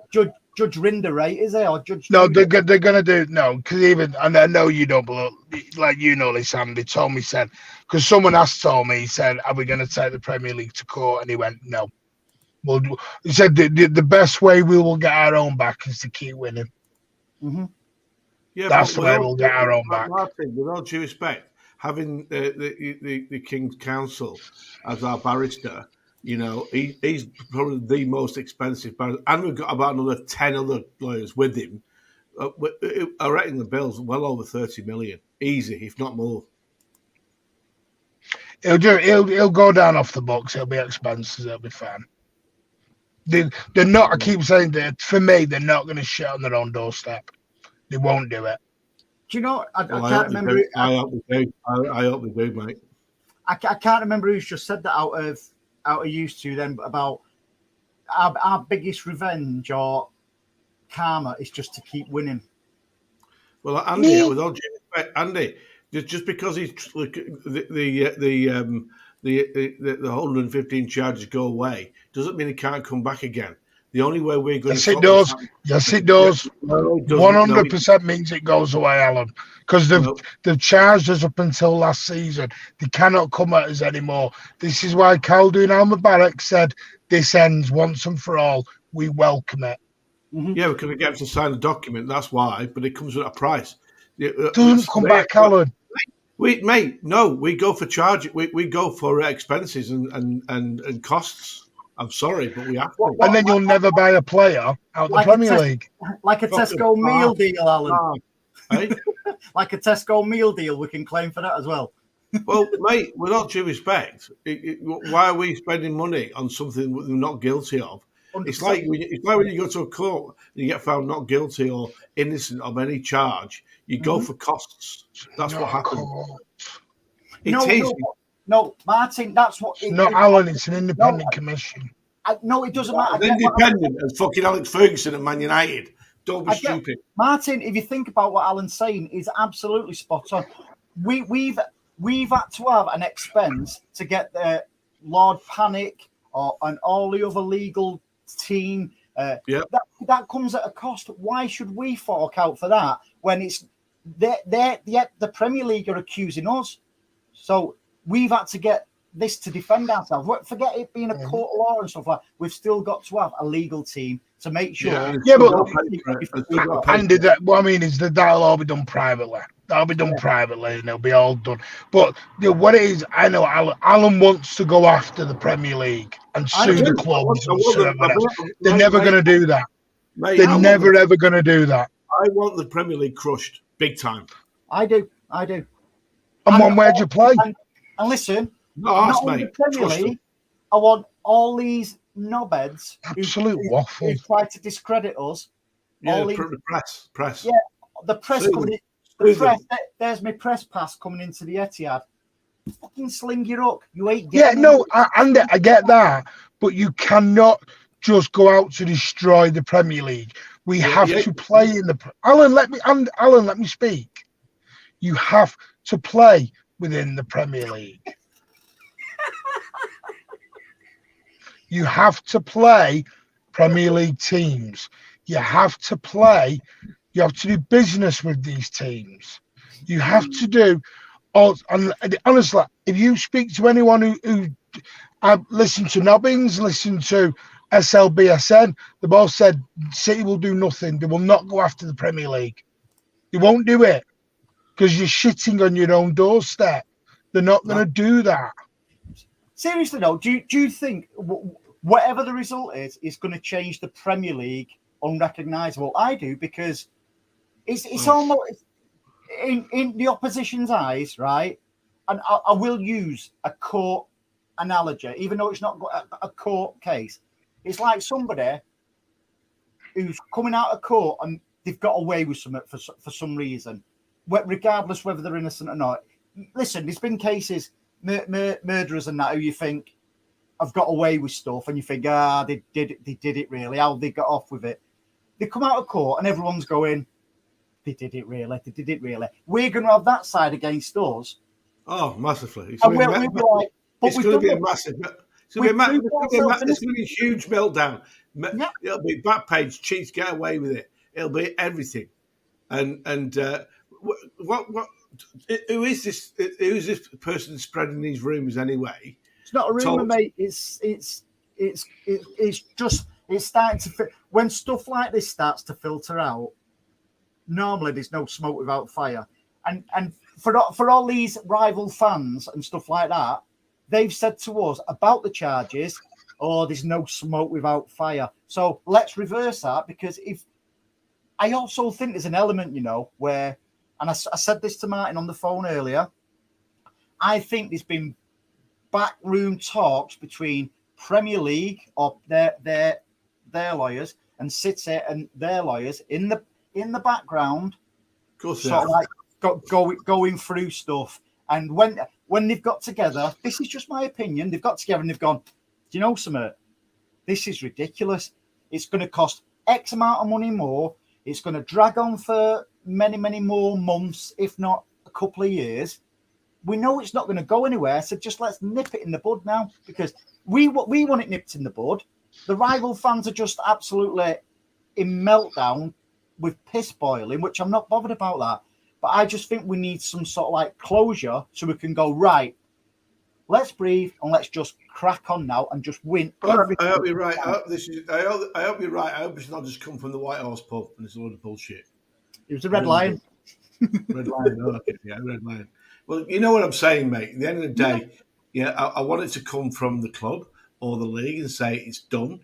A: Rinder rate, is he? Or Judge?
B: No, they're going to do because and I know you don't believe, like Sam. They told me because someone else told me, he said, "Are we going to take the Premier League to court?" And he went, "No." Well, he said the best way we will get our own back is to keep winning.
A: Mm-hmm.
C: Yeah,
B: that's the way we'll get our own back.
C: Martin, with all due respect, having the King's Counsel as our barrister, he's probably the most expensive barrister, and we've got about another 10 other lawyers with him. I reckon the bill's well over 30 million, easy, if not more.
B: He'll go down off the books. It'll be expenses. It'll be fine. They're not. I keep saying that for me, they're not going to shit on their own doorstep. They won't do it.
A: Do you know? I
C: Well,
A: can't remember.
C: I hope they do. I hope they do, mate.
A: I can't remember who's just said that out of used to them about our biggest revenge or karma is just to keep winning.
C: Well, Andy, with all due respect, Andy, just because he's the 115 charges go away doesn't mean he can't come back again. The only way we're going
B: Yes,
C: to
B: it does. Yes, it does.
C: No, it doesn't.
B: 100% means it goes away, Alan, because they've charged us up until last season. They cannot come at us anymore. This is why Khaldun Al-Mubarak said, "This ends once and for all. We welcome it."
A: Mm-hmm.
C: Yeah, because we get to sign a document. That's why, but it comes at a price.
B: Doesn't come back, Alan.
C: We go for charge. We go for expenses and costs. I'm sorry, but we have to.
B: And then you'll never buy a player out the Premier League.
A: Like a Tesco meal deal, Alan.
C: Hey?
A: Like a Tesco meal deal, we can claim for that as well.
C: Well, mate, with all due respect, why are we spending money on something we're not guilty of? 100%. It's like when you go to a court and you get found not guilty or innocent of any charge, you go for costs. That's what happens.
A: No, Martin, that's what...
B: Alan, it's an independent commission.
A: No, it doesn't matter.
C: Independent as fucking Alex Ferguson at Man United. Don't be stupid.
A: Martin, if you think about what Alan's saying, is absolutely spot on. We've had to have an expense to get the Lord Panic and all the other legal team. That comes at a cost. Why should we fork out for that when it's the Premier League are accusing us? So we've had to get this to defend ourselves. Forget it being a court of law and stuff like that. We've still got to have a legal team to make sure.
B: But Andy, what I mean is that'll all be done privately. That'll be done privately, and it'll be all done. But what it is, I know Alan wants to go after the Premier League and sue the clubs and sue everyone else. They're never going to do that. They're never ever going to do that.
C: I want the Premier League crushed big time.
A: I do.
B: And where'd you play?
A: And listen,
C: not only the Premier League,
A: I want all these knobheads
B: who
A: try to discredit us.
C: Yeah, the press.
A: Yeah, the press coming in. The press, there's my press pass coming into the Etihad. Fucking sling your hook. You ain't getting
B: I get that, but you cannot just go out to destroy the Premier League. We have to play in the Alan, let me speak. You have to play within the Premier League. You have to play Premier League teams. You have to do business with these teams. You have to do and honestly, if you speak to anyone who listen to Nobbins, listen to SLBSN, they both said City will do nothing. They will not go after the Premier League. They won't do it because you're shitting on your own doorstep. They're not going to do that.
A: Seriously, though, do you think whatever the result is going to change the Premier League unrecognisable? I do, because it's almost in the opposition's eyes, right? And I will use a court analogy, even though it's not a court case. It's like somebody who's coming out of court and they've got away with something for some reason, regardless whether they're innocent or not. Listen, there's been cases, murderers and that, who you think have got away with stuff, and you think, they did it really. How they got off with it? They come out of court and everyone's going, they did it really. We're going to have that side against us.
C: Oh, massively. It's
A: going
C: to be a massive. It's going to be a huge meltdown.
A: Yeah.
C: It'll be back page, cheats get away with it. It'll be everything. And what? Who is this? Who is this person spreading these rumours anyway?
A: It's not a rumour, mate. It's starting to. When stuff like this starts to filter out, normally there's no smoke without fire, and for all these rival fans and stuff like that, they've said to us about the charges, there's no smoke without fire. So let's reverse that, because I also think there's an element, where, and I said this to Martin on the phone earlier, I think there's been backroom talks between Premier League or their lawyers and City and their lawyers in the background
C: Of course,
A: sort of like going through stuff. And when they've got together, this is just my opinion. They've got together and they've gone, do you know something? This is ridiculous. It's going to cost X amount of money more. It's going to drag on for many, many more months, if not a couple of years. We know it's not going to go anywhere, so just let's nip it in the bud now, because we want it nipped in the bud. The rival fans are just absolutely in meltdown with piss boiling, which I'm not bothered about that. But I just think we need some sort of like closure so we can go, right, let's breathe and let's just crack on now and just win.
C: I hope you're right. I hope you're right. I hope it's not just come from the White Horse pub and it's a load of bullshit.
A: It was a Red Lion.
C: Red Lion, okay. Yeah, Red Lion. Well, you know what I'm saying, mate. At the end of the day, I want it to come from the club or the league and say it's done,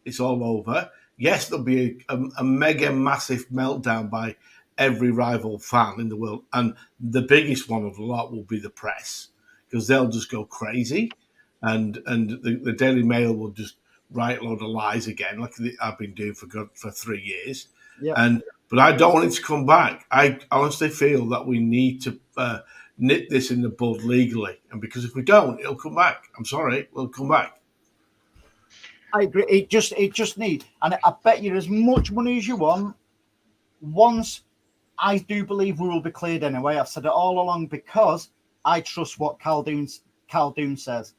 C: it's all over. Yes, there'll be a mega massive meltdown by every rival fan in the world, and the biggest one of the lot will be the press, because they'll just go crazy, and the Daily Mail will just write a load of lies again, like I've been doing for 3 years.
A: Yeah.
C: But I don't want it to come back. I honestly feel that we need to nip this in the bud legally, and because if we don't, it'll come back. I'm sorry, it'll come back.
A: I agree. It just needs, and I bet you as much money as you want. Once, I do believe we will be cleared anyway. I've said it all along because I trust what Caldoun says.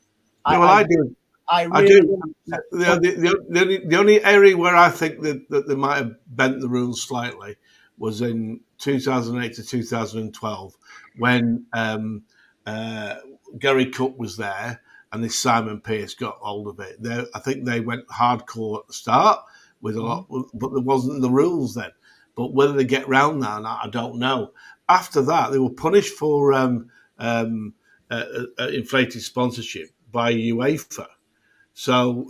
C: I do.
A: I really
C: do. The only area where I think that they might have bent the rules slightly was in 2008 to 2012 when Gary Cook was there and this Simon Pearce got hold of it. I think they went hardcore at the start with a lot, but there wasn't the rules then. But whether they get round that, I don't know. After that, they were punished for inflated sponsorship by UEFA. So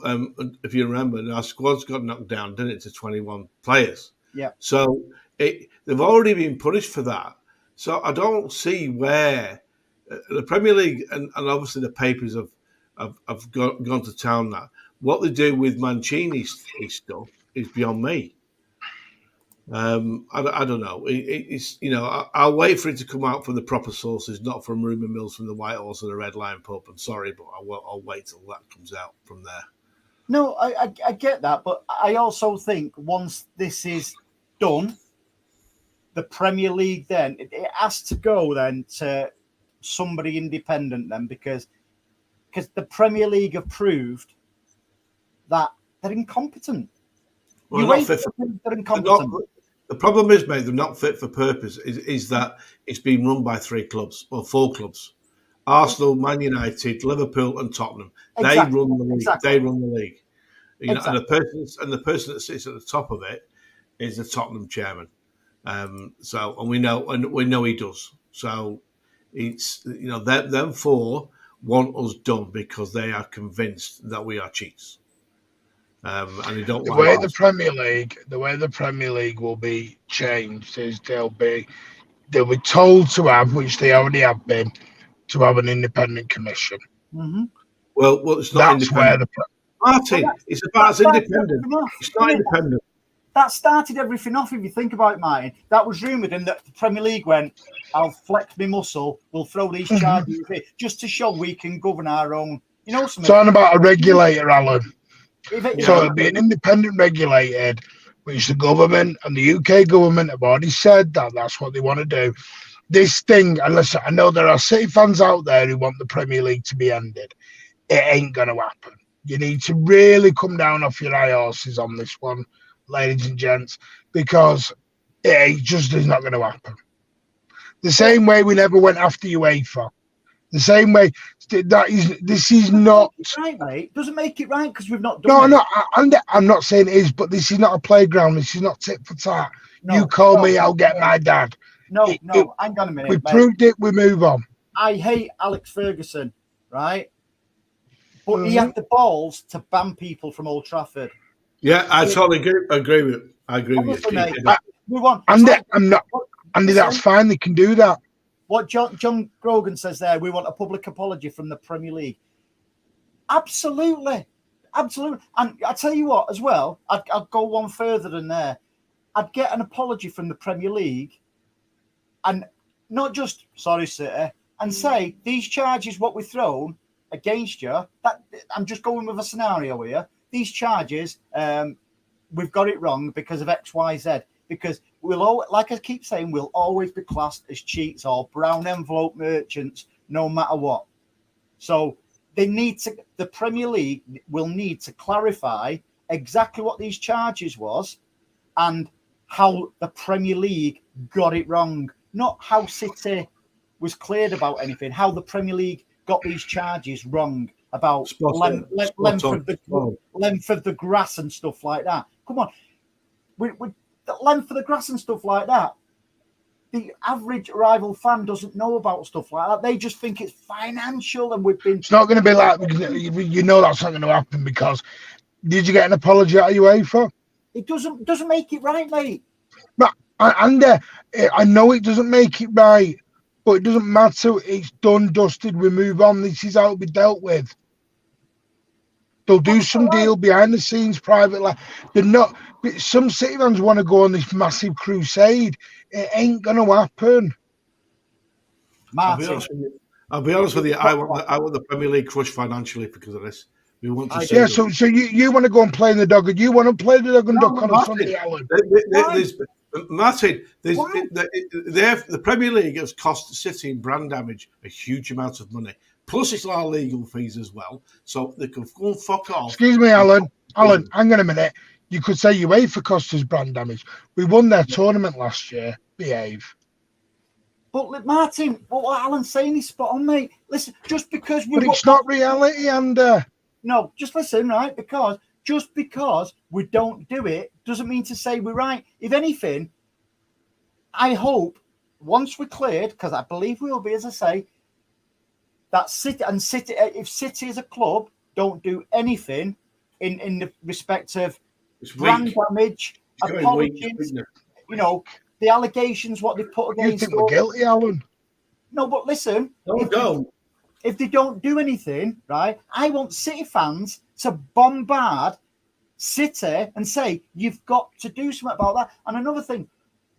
C: if you remember, our squad's got knocked down, didn't it, to 21 players.
A: Yeah.
C: So they've already been punished for that. So I don't see where the Premier League and obviously the papers have gone to town now. What they do with Mancini's stuff is beyond me. I don't know. It's I'll wait for it to come out from the proper sources, not from rumour mills from the White Horse or the Red Lion pub. I'm sorry, but I'll wait till that comes out from there.
A: No, I get that, but I also think once this is done, the Premier League then it has to go then to somebody independent then because the Premier League have proved that they're incompetent.
C: Well,
A: they're incompetent.
C: The problem is, mate, they're not fit for purpose. Is that it's been run by 4 clubs: Arsenal, Man United, Liverpool, and Tottenham. Exactly. They run the league. Exactly. They run the league. And the person that sits at the top of it is the Tottenham chairman. We know he does. So it's them 4 want us done because they are convinced that we are cheats. And they don't.
B: The way the Premier League will be changed is they'll be told to have, which they already have been, to have an independent commission.
A: Mm-hmm.
C: Well, it's not
B: That's
C: independent. Martin, it's about as independent. It's not independent.
A: That started everything off. If you think about it, Martin, that was rumoured, and that the Premier League went, "I'll flex my muscle. We'll throw these charges just to show we can govern our own." Something.
B: Talking about a regulator, Alan. So it'll be an independent regulated, which the government and the UK government have already said that that's what they want to do. This thing, and listen, I know there are City fans out there who want the Premier League to be ended. It ain't going to happen. You need to really come down off your high horses on this one, ladies and gents, because it just is not going to happen. The same way we never went after UEFA. The same way this is not
A: right, mate. Doesn't make it right because we've not done it.
B: No, I'm not saying it is, but this is not a playground. This is not tit for tat. You call me, I'll get my dad.
A: Hang on a minute.
B: We proved it. We move on.
A: I hate Alex Ferguson, right? But he had the balls to ban people from Old Trafford.
C: Yeah, I totally agree with you. I agree with you.
B: Andy, that's fine. They can do that.
A: What John Grogan says there, we want a public apology from the Premier League. Absolutely. And I tell you what, as well, I'd go one further than there. I'd get an apology from the Premier League and not just sorry, City, and say these charges what we've thrown against you. That I'm just going with a scenario here. These charges, we've got it wrong because of X, Y, Z. Because we'll all, like I keep saying, we'll always be classed as cheats or brown envelope merchants, no matter what. So the Premier League will need to clarify exactly what these charges was and how the Premier League got it wrong. Not how City was cleared about anything, how the Premier League got these charges wrong about length of the grass and stuff like that. Come on. With the length of the grass and stuff like that, the average rival fan doesn't know about stuff like that. They just think it's financial, and we've been...
B: It's not going to be like... You know that's not going to happen because... Did you get an apology out of UEFA?
A: It doesn't make it right, mate.
B: But, I know it doesn't make it right, but it doesn't matter. It's done, dusted. We move on. This is how it'll be dealt with. They'll do some deal behind the scenes privately. They're not... Some City fans want to go on this massive crusade. It ain't going to happen.
A: Martin,
C: I'll be honest with you. I want the Premier League crushed financially because of this. We want to see.
B: Yeah, so you want to go and play in the dog, and you want to play the dog and duck on a Sunday, Alan.
C: Martin, the Premier League has cost City in brand damage a huge amount of money. Plus, it's our legal fees as well. So they can go and fuck off.
B: Excuse me, Alan. Alan, hang on a minute. You could say UEFA cost us brand damage. We won their tournament last year. Behave.
A: But Martin, what Alan's saying is spot on, mate. Listen, just because we...
B: But it's not reality, and...
A: No, just listen, right? Because just because we don't do it doesn't mean to say we're right. If anything, I hope once we're cleared, because I believe we will be, as I say, that City, if City as a club don't do anything in the respect of brand damage, apologies, you know, the allegations, what they put against...
B: You think we're guilty, Alan?
A: No, but listen... If they don't do anything, right, I want City fans to bombard City and say, you've got to do something about that. And another thing,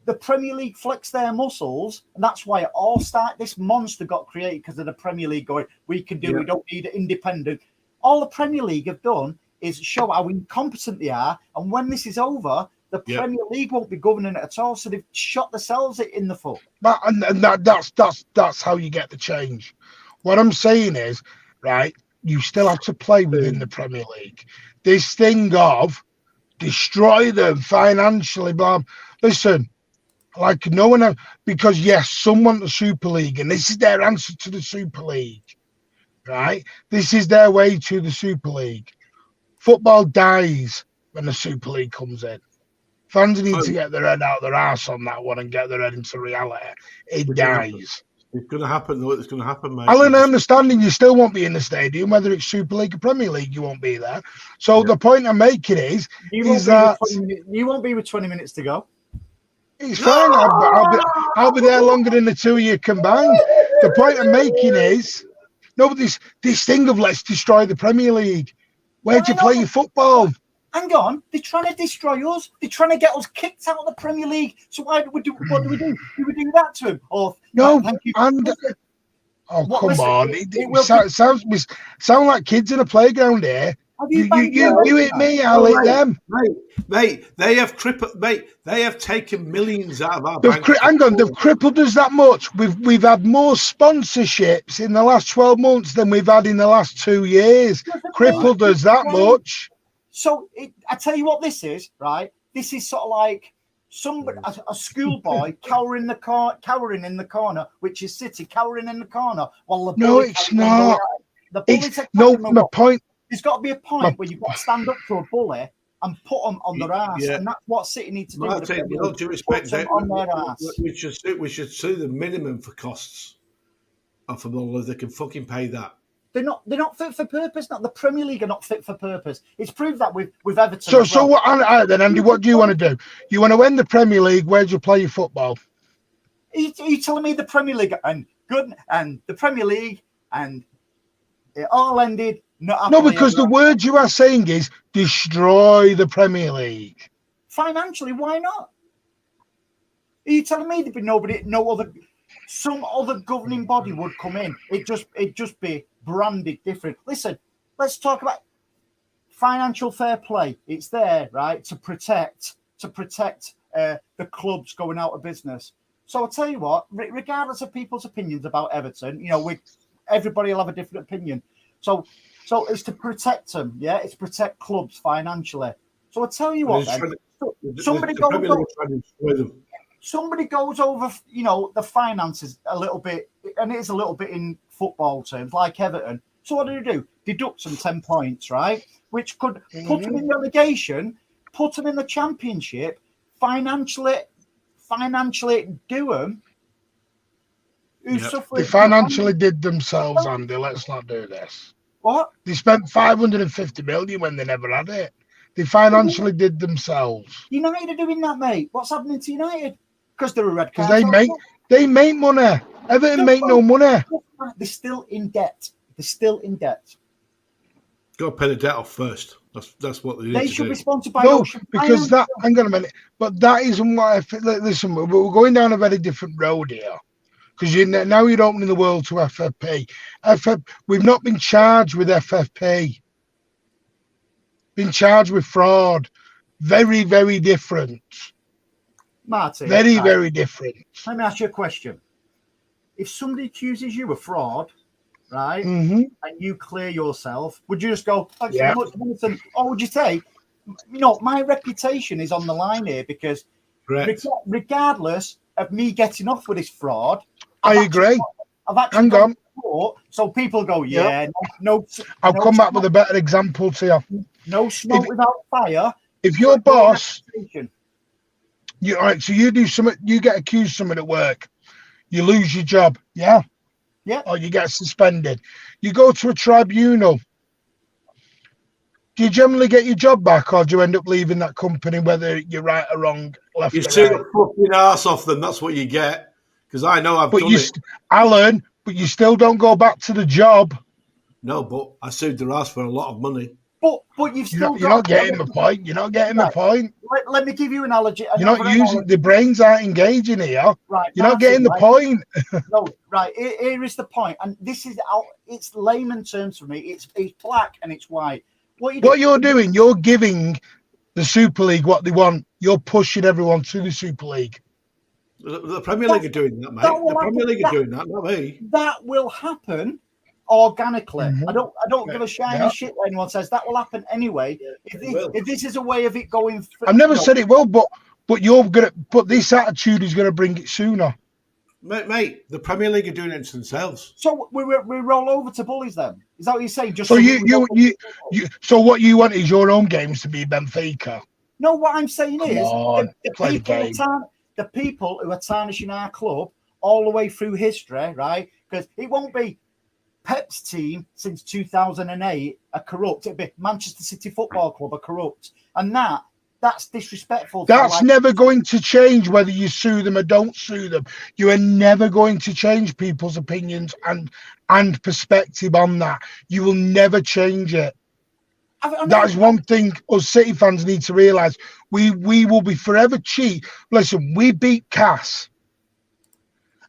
A: the Premier League flex their muscles, and that's why it all started. This monster got created because of the Premier League going, we can do, we don't need it independent. All the Premier League have done is show how incompetent they are. And when this is over, the Premier League won't be governing it at all. So they've shot themselves in the foot.
B: That's how you get the change. What I'm saying is, right, you still have to play within the Premier League. This thing of destroy them financially, blah. Listen, like no one else, because yes, some want the Super League, and this is their answer to the Super League, right? This is their way to the Super League. Football dies when the Super League comes in. Fans need to get their head out of their arse on that one and get their head into reality. It dies.
C: It's going to happen, though. It's going to happen, mate.
B: Alan, I understand you still won't be in the stadium, whether it's Super League or Premier League, you won't be there. So the point I'm making is that
A: you won't be with 20 minutes to go.
B: It's fine. I'll be there longer than the two of you combined. The point I'm making is, no, but this thing of let's destroy the Premier League. Where'd you play your football?
A: Hang on, they're trying to destroy us. They're trying to get us kicked out of the Premier League. So why do we do? What do we do? Do we do that to him? Or
B: no?
A: Thank you.
B: And come on, it sound like kids in a playground here. You hit me, I'll hit them.
C: Mate, they have crippled. Mate, they have taken millions out of our bank.
B: Hang on, they've crippled us that much. We've had more sponsorships in the last 12 months than we've had in the last 2 years. Crippled us that much.
A: So I tell you what this is, right? This is sort of like somebody, a schoolboy cowering in the corner, which is City cowering in the corner while the bully.
B: No, it's not. My point.
A: There's got to be a point where you've got to stand up to a bully and put them on their ass, and that's what City need to do.
C: Martin, with all due respect,
A: on their ass.
C: We should see the minimum for costs of footballers. They can fucking pay that.
A: They're not fit for purpose. Not the Premier League are not fit for purpose. It's proved that with Everton.
B: So what? Then Andy, what do you want to do? You want to win the Premier League? Where do you play your football?
A: Are you telling me the Premier League and the Premier League and it all ended?
B: No, because the word you are saying is destroy the Premier League.
A: Financially, why not? Are you telling me there'd be some other governing body would come in? It'd just be branded different. Listen, let's talk about financial fair play. It's there, right, to protect the clubs going out of business. So I'll tell you what, regardless of people's opinions about Everton, everybody will have a different opinion. So it's to protect them, yeah? It's to protect clubs financially. So I'll tell you what, then. Somebody goes over, the finances a little bit, and it is a little bit in football terms, like Everton. So what do? Deduct them 10 points, right? Which could put them in relegation, put them in the Championship, financially do them.
B: They financially did themselves, Andy. Let's not do this.
A: What?
B: They spent 550 million when they never had it. They financially did themselves.
A: United are doing that, mate. What's happening to United? Because they're a red card.
B: Because they make money. Everton make no money.
A: They're still in debt.
C: Got to pay the debt off first. That's what they need to do.
A: They should be sponsored by
B: Ocean. Because that, hang on a minute, but that isn't what I think. Listen, we're going down a very different road here. Because now you're opening the world to FFP. We've not been charged with FFP. Been charged with fraud. Very, very different.
A: Martin.
B: Very different.
A: Let me ask you a question. If somebody accuses you of fraud, right,
B: and
A: you clear yourself, would you just go, thanks so much, Vincent? Or would you say, my reputation is on the line here because regardless of me getting off with this fraud,
B: I agree.
A: I've actually
B: Hang on.
A: Court, so people go, no.
B: I'll come back with a better example to you.
A: No smoke without fire.
B: If your boss, so you do something, you get accused of something at work, you lose your job, yeah, or you get suspended. You go to a tribunal. Do you generally get your job back, or do you end up leaving that company, whether you're right or wrong, left?
C: You sue the fucking arse off them. That's what you get. Because I know I've done it.
B: Alan, but you still don't go back to the job.
C: No, but I sued their ass for a lot of money.
A: But you've still
B: you're not getting the point. You're not getting the point.
A: Let me give you an analogy.
B: You're not using the brains aren't engaging here.
A: Right.
B: You're not getting the point.
A: No, right. Here is the point, and this is it's layman terms for me. It's black and it's white. What you're
B: doing, you're giving the Super League what they want. You're pushing everyone to the Super League.
C: The Premier League are doing that, mate. The Premier League are doing that, not me.
A: That will happen organically. I don't give a shiny shit when anyone says that will happen anyway. If this is a way of it going through,
B: I've never said it will, but this attitude is gonna bring it sooner.
C: Mate, the Premier League are doing it themselves.
A: So we roll over to bullies then. Is that what you're saying? Just
B: so so what you want is your own games to be Benfica.
A: No, what I'm saying is the people who are tarnishing our club all the way through history, right? Because it won't be Pep's team since 2008 are corrupt. It'll be Manchester City Football Club are corrupt. And that's disrespectful.
B: That's never going to change whether you sue them or don't sue them. You are never going to change people's opinions and perspective on that. You will never change it. That is one thing us City fans need to realise. We will be forever cheat. Listen, we beat Cass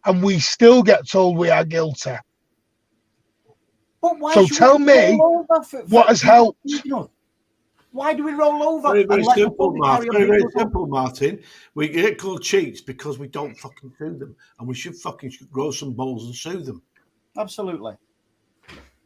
B: and we still get told we are guilty. So tell me what has helped.
A: Why do we roll over?
C: Very simple, Martin. Very simple, Martin. We get called cheats because we don't fucking sue them. And we should fucking grow some balls and sue them.
A: Absolutely.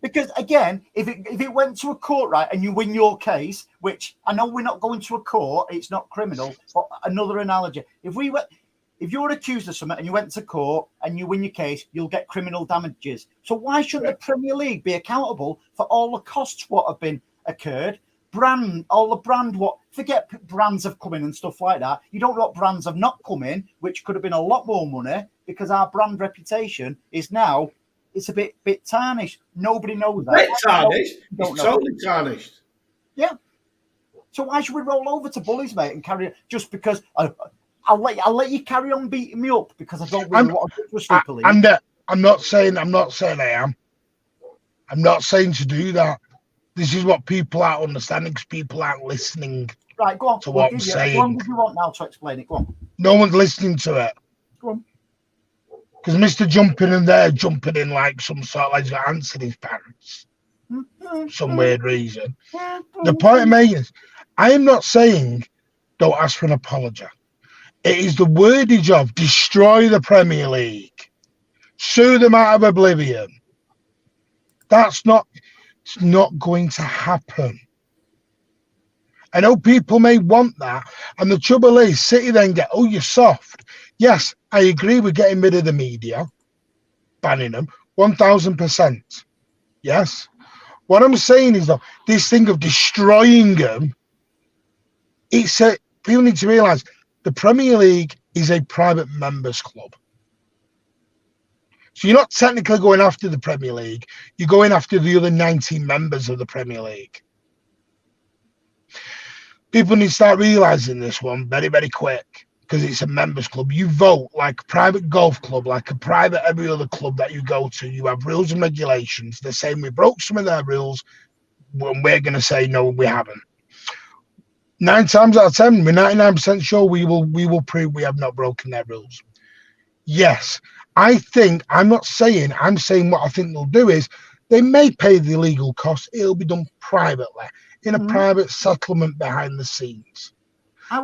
A: Because again, if it went to a court, right, and you win your case, which I know we're not going to a court, it's not criminal, but another analogy. If you're accused of something and you went to court and you win your case, you'll get criminal damages. So why shouldn't the Premier League be accountable for all the costs what have been occurred? Forget brands have come in and stuff like that. You don't know what brands have not come in, which could have been a lot more money because our brand reputation is now, it's a bit tarnished. Nobody knows that.
C: Bit tarnished? It's totally tarnished.
A: Yeah. So why should we roll over to bullies, mate, and carry just because I'll let you carry on beating me up because I don't really want to go to a Super League.
B: And I'm not saying I am. I'm not saying to do that. This is what people aren't understanding because people aren't listening.
A: Right, go on.
B: To what I'm saying.
A: As long as you want now to explain it, go on.
B: No one's listening to it.
A: Go on.
B: Because Mr. Jumping and they're jumping in like some sort of like he's got ants in his pants. Some weird reason. The point I'm making is, I am not saying don't ask for an apology. It is the wordage of destroy the Premier League, sue them out of oblivion. It's not going to happen. I know people may want that, and the trouble is, City then get, oh, you're soft. Yes, I agree with getting rid of the media, banning them, 1000%. Yes. What I'm saying is, though, this thing of destroying them, people need to realise the Premier League is a private members club. So you're not technically going after the Premier League, you're going after the other 19 members of the Premier League. People need to start realising this one very, very quick, because it's a members club. You vote like a private golf club, like a private every other club that you go to. You have rules and regulations. They're saying we broke some of their rules, when we're going to say no, we haven't. 9 times out of 10, we're 99% sure we will prove we have not broken their rules. Yes, I'm saying what I think they'll do is they may pay the legal costs. It'll be done privately, in a private settlement behind the scenes.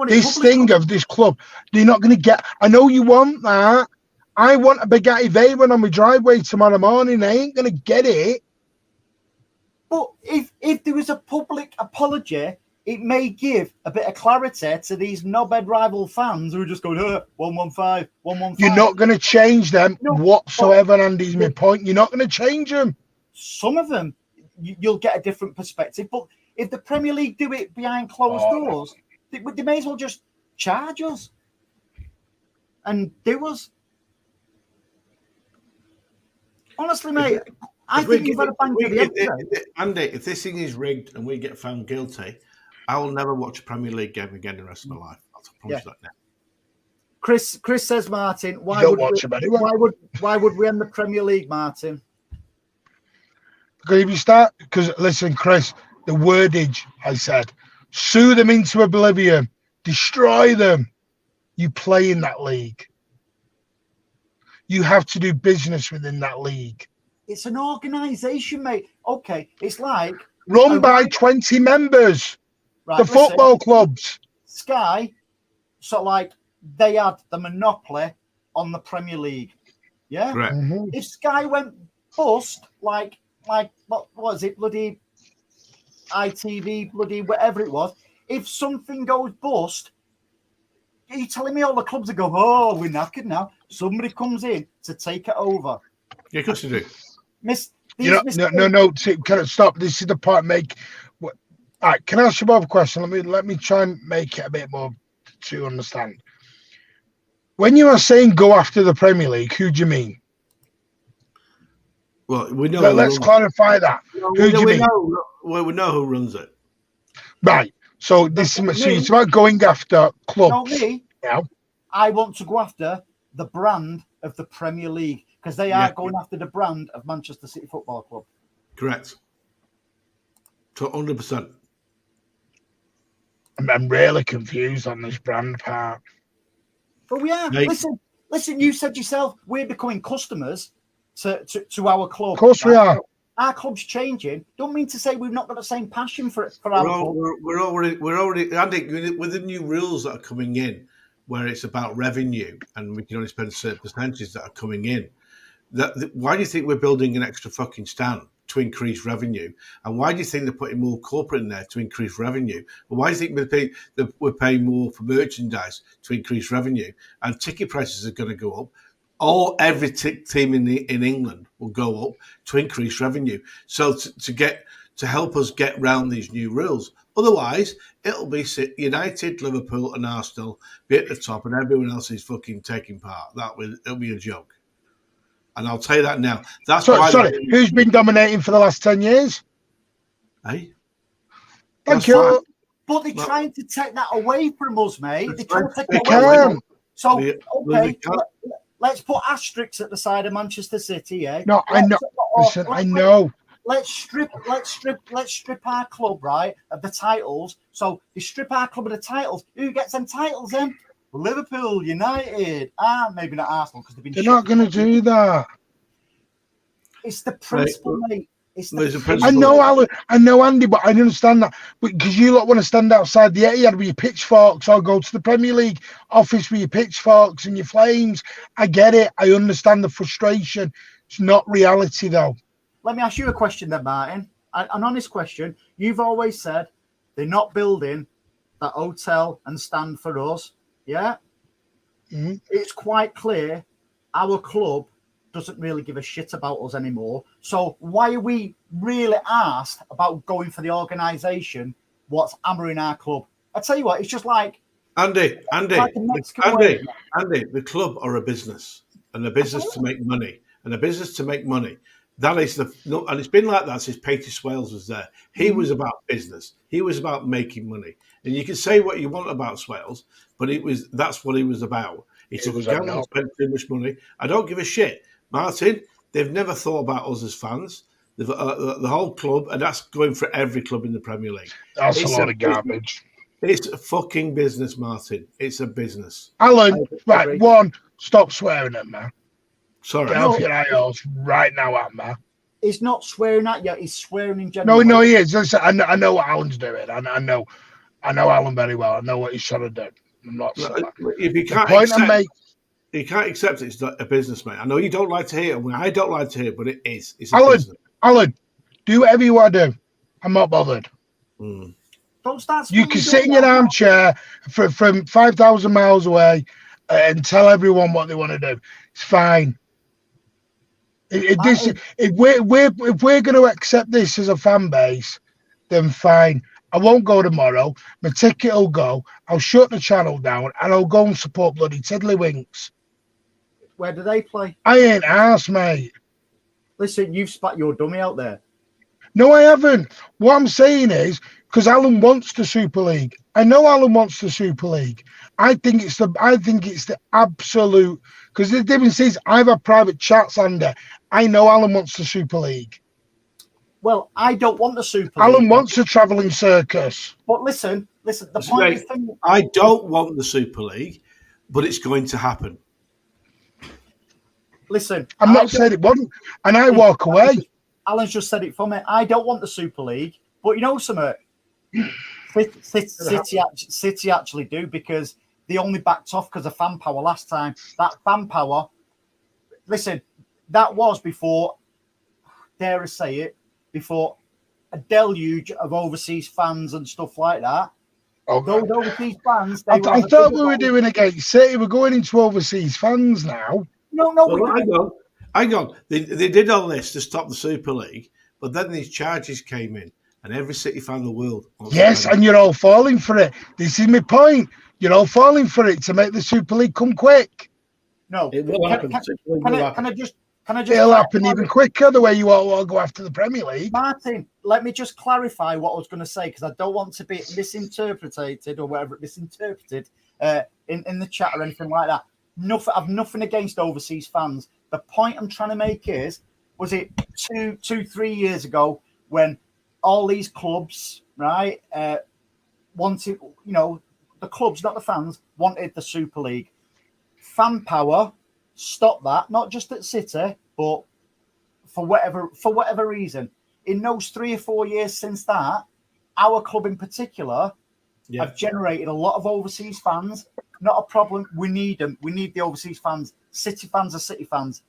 B: This thing of this club, they're not going to get. I know you want that. I want a Bugatti Veyron on my driveway tomorrow morning. I ain't going to get it.
A: But if there was a public apology, it may give a bit of clarity to these knobhead rival fans who are just going, 115, 115.
B: You're not going to change them whatsoever, Andy's my point. You're not going to change them.
A: Some of them, you'll get a different perspective. But if the Premier League do it behind closed doors, they may as well just charge us and do us. Honestly, mate, I think you've got to bang to the end.
C: Andy, if this thing is rigged and we get found guilty, I will never watch a Premier League game again the rest of my life. I'll promise that now.
A: Chris says, Martin, why would we end the Premier League, Martin?
B: Because if you start, listen, Chris, the wordage I said, sue them into oblivion, destroy them. You play in that league. You have to do business within that league.
A: It's an organisation, mate. Okay, it's like
B: run by 20 members.
A: Right,
B: the football clubs.
A: Sky, so like they had the monopoly on the Premier League. Yeah.
C: Right.
B: Mm-hmm.
A: If Sky went bust, like what was it, bloody ITV, bloody whatever it was. If something goes bust, are you telling me all the clubs are going, oh, we're knackered now? Somebody comes in to take it over.
C: Yeah, of course you do.
B: No. Can I stop? This is the part make. All right, can I ask you about a question? Let me try and make it a bit more to understand. When you are saying go after the Premier League, who do you mean?
C: Well, we know.
B: Let's clarify that. Who do you mean?
C: We know who runs it.
B: Right. So it's about going after clubs.
A: Not me.
B: Yeah.
A: I want to go after the brand of the Premier League because they are going after the brand of Manchester City Football Club.
C: Correct. 100%.
B: I'm really confused on this brand part.
A: But we are. Mate. Listen. You said yourself we're becoming customers to our club.
B: Of course we are.
A: Our club's changing. Don't mean to say we've not got the same passion for our club.
C: We're already. Andy, with the new rules that are coming in, where it's about revenue and we can only spend certain percentages that are coming in. Why do you think we're building an extra fucking stand to increase revenue? And why do you think they're putting more corporate in there to increase revenue? And why do you think we're paying more for merchandise to increase revenue? And ticket prices are going to go up. Every team in England will go up to increase revenue. So to help us get round these new rules. Otherwise, it'll be United, Liverpool, and Arsenal be at the top, and everyone else is fucking taking part. It'll be a joke. And I'll tell you that now.
B: Sorry, who's been dominating for the last 10 years?
C: Hey?
B: Thank you.
A: Fine. But they're trying to take that away from us, mate. They're trying to take
B: it
A: away. So, okay, let's put asterisks at the side of Manchester City, yeah?
B: No, I know. Listen, I know.
A: Let's strip our club, right, of the titles. So they strip our club of the titles. Who gets them titles then? Liverpool, United, maybe not Arsenal because they've been.
B: They're not going to do that.
A: It's the principle, mate. It's the
C: principle.
B: I know, Alan. I know, Andy, but I understand that because you lot want to stand outside the Etihad with your pitchforks or go to the Premier League office with your pitchforks and your flames. I get it. I understand the frustration. It's not reality, though.
A: Let me ask you a question then, Martin. An honest question. You've always said they're not building that hotel and stand for us. Yeah?
B: Mm-hmm.
A: It's quite clear our club doesn't really give a shit about us anymore. So why are we really asked about going for the organisation what's hammering our club? I tell you what, it's just like...
C: Andy, the club are a business, and a business to make money, and a business to make money. That is and it's been like that since Peter Swales was there. He was about business. He was about making money. And you can say what you want about Swales, but that's what he was about. He took a gamble and spent too much money. I don't give a shit. Martin, they've never thought about us as fans. The whole club, and that's going for every club in the Premier League.
B: That's a lot of garbage.
C: It's a fucking business, Martin. It's a business.
B: Alan, right, one, stop swearing at me.
C: Sorry.
B: Get off your IOs right now at me.
A: He's not swearing at you, he's swearing in general.
B: No, he is. Listen, I know what Alan's doing. I know Alan very well. I know what he's trying to do. I'm not saying
C: if you can't accept it's not a business, mate. I know you don't like to hear it. I don't like to hear it, but it is. It's a business.
B: Alan, do whatever you want to do. I'm not bothered.
A: Don't start.
B: You can sit in your armchair from 5,000 miles away and tell everyone what they want to do. It's fine. If we're going to accept this as a fan base, then fine. I won't go tomorrow. My ticket will go. I'll shut the channel down and I'll go and support bloody Tiddlywinks.
A: Where do they play?
B: I ain't arsed, mate.
A: Listen, you've spat your dummy out there.
B: No, I haven't. What I'm saying is, because Alan wants the Super League. I know Alan wants the Super League. I think it's the absolute, because the difference is I've had private chats, Andy. I know Alan wants the Super League.
A: Well, I don't want the Super League.
B: Alan wants a travelling circus.
A: But listen, the point is...
C: I don't want the Super League, but it's going to happen.
A: Listen...
B: I'm not saying it wouldn't, and I walk away.
A: Alan's just said it for me. I don't want the Super League, but you know something? City actually do, because they only backed off because of fan power last time. That fan power... Listen, that was before, dare I say it, before a deluge of overseas fans and stuff like that.
B: Okay.
A: Those overseas fans...
B: I thought we were doing against City. We're going into overseas fans now.
A: No.
C: Well, hang on. They did all this to stop the Super League, but then these charges came in, and every City fan in the world...
B: Yes, and you're all falling for it. This is my point. You're all falling for it to make the Super League come quick.
A: No.
C: It will happen.
A: Can I just...
B: It'll happen even quicker the way you all go after the Premier League.
A: Martin, let me just clarify what I was going to say, because I don't want to be misinterpreted or whatever, misinterpreted in the chat or anything like that. I've nothing against overseas fans. The point I'm trying to make is, was it 3 years ago when all these clubs, right, wanted, the clubs, not the fans, wanted the Super League. Fan power stopped that, not just at City, but for whatever reason. In those 3 or 4 years since that, our club in particular have generated a lot of overseas fans. Not a problem. We need them. We need the overseas fans. City fans are City fans.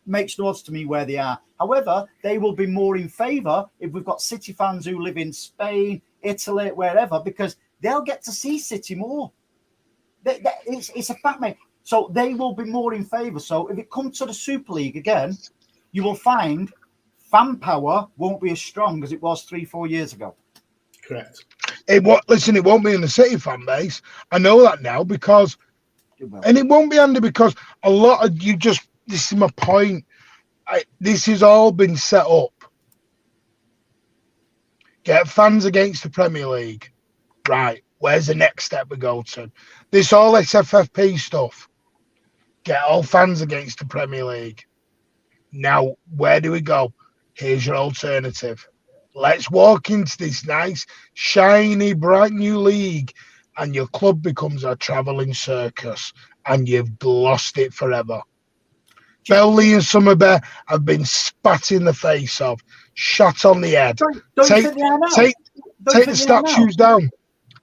A: Makes no odds to me where they are. However, they will be more in favour if we've got City fans who live in Spain, Italy, wherever, because they'll get to see City more. It's a fact, mate. So they will be more in favour. So if it comes to the Super League again, you will find fan power won't be as strong as it was 3-4 years ago.
C: Correct.
B: It won't be in the City fan base. I know that now because, and it won't be, Andy, because a lot of you just, this is my point. This has all been set up. Get fans against the Premier League. Right. Where's the next step we go to? This all SFFP stuff. Get all fans against the Premier League. Now, where do we go? Here's your alternative. Let's walk into this nice, shiny, bright new league and your club becomes a travelling circus, and you've lost it forever. Belley and Somerby have been spat in the face of, shot on the head.
A: Don't you think they are now?
B: Take the statues down.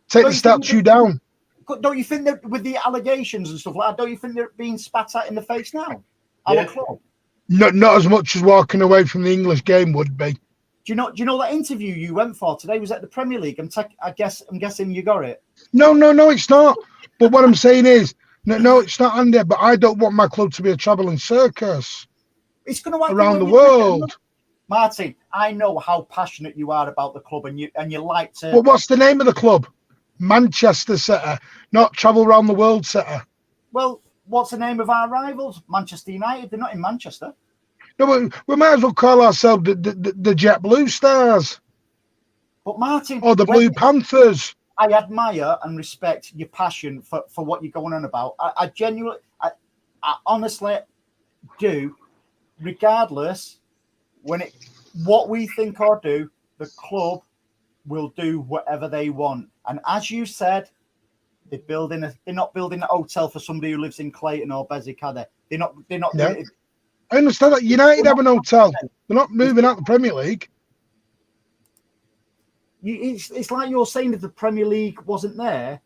B: Take the statue down.
A: Don't you think that with the allegations and stuff like that, don't you think they're being spat at in the face now?
C: Yeah.
A: Our club.
B: Not as much as walking away from the English game would be.
A: Do you know that interview you went for today was at the Premier League? I'm guessing you got it.
B: No, it's not. But what I'm saying is, no, it's not, Andy. But I don't want my club to be a travelling circus.
A: It's going to happen
B: around the world.
A: Martin, I know how passionate you are about the club, and you like to.
B: Well, what's the name of the club? Manchester City, not travel around the world City.
A: Well, what's the name of our rivals? Manchester United. They're not in Manchester.
B: No, but we might as well call ourselves the Jet Blue Stars.
A: But Martin,
B: or the Blue Panthers.
A: I admire and respect your passion for what you're going on about. I genuinely, I honestly do. Regardless, what we think or do, the club will do whatever they want. And as you said, they're not building a hotel for somebody who lives in Clayton or Beswick, are they? They're not.
B: Yeah. I understand that. United have an hotel. They're not moving out the Premier League.
A: It's like you're saying if the Premier League wasn't there,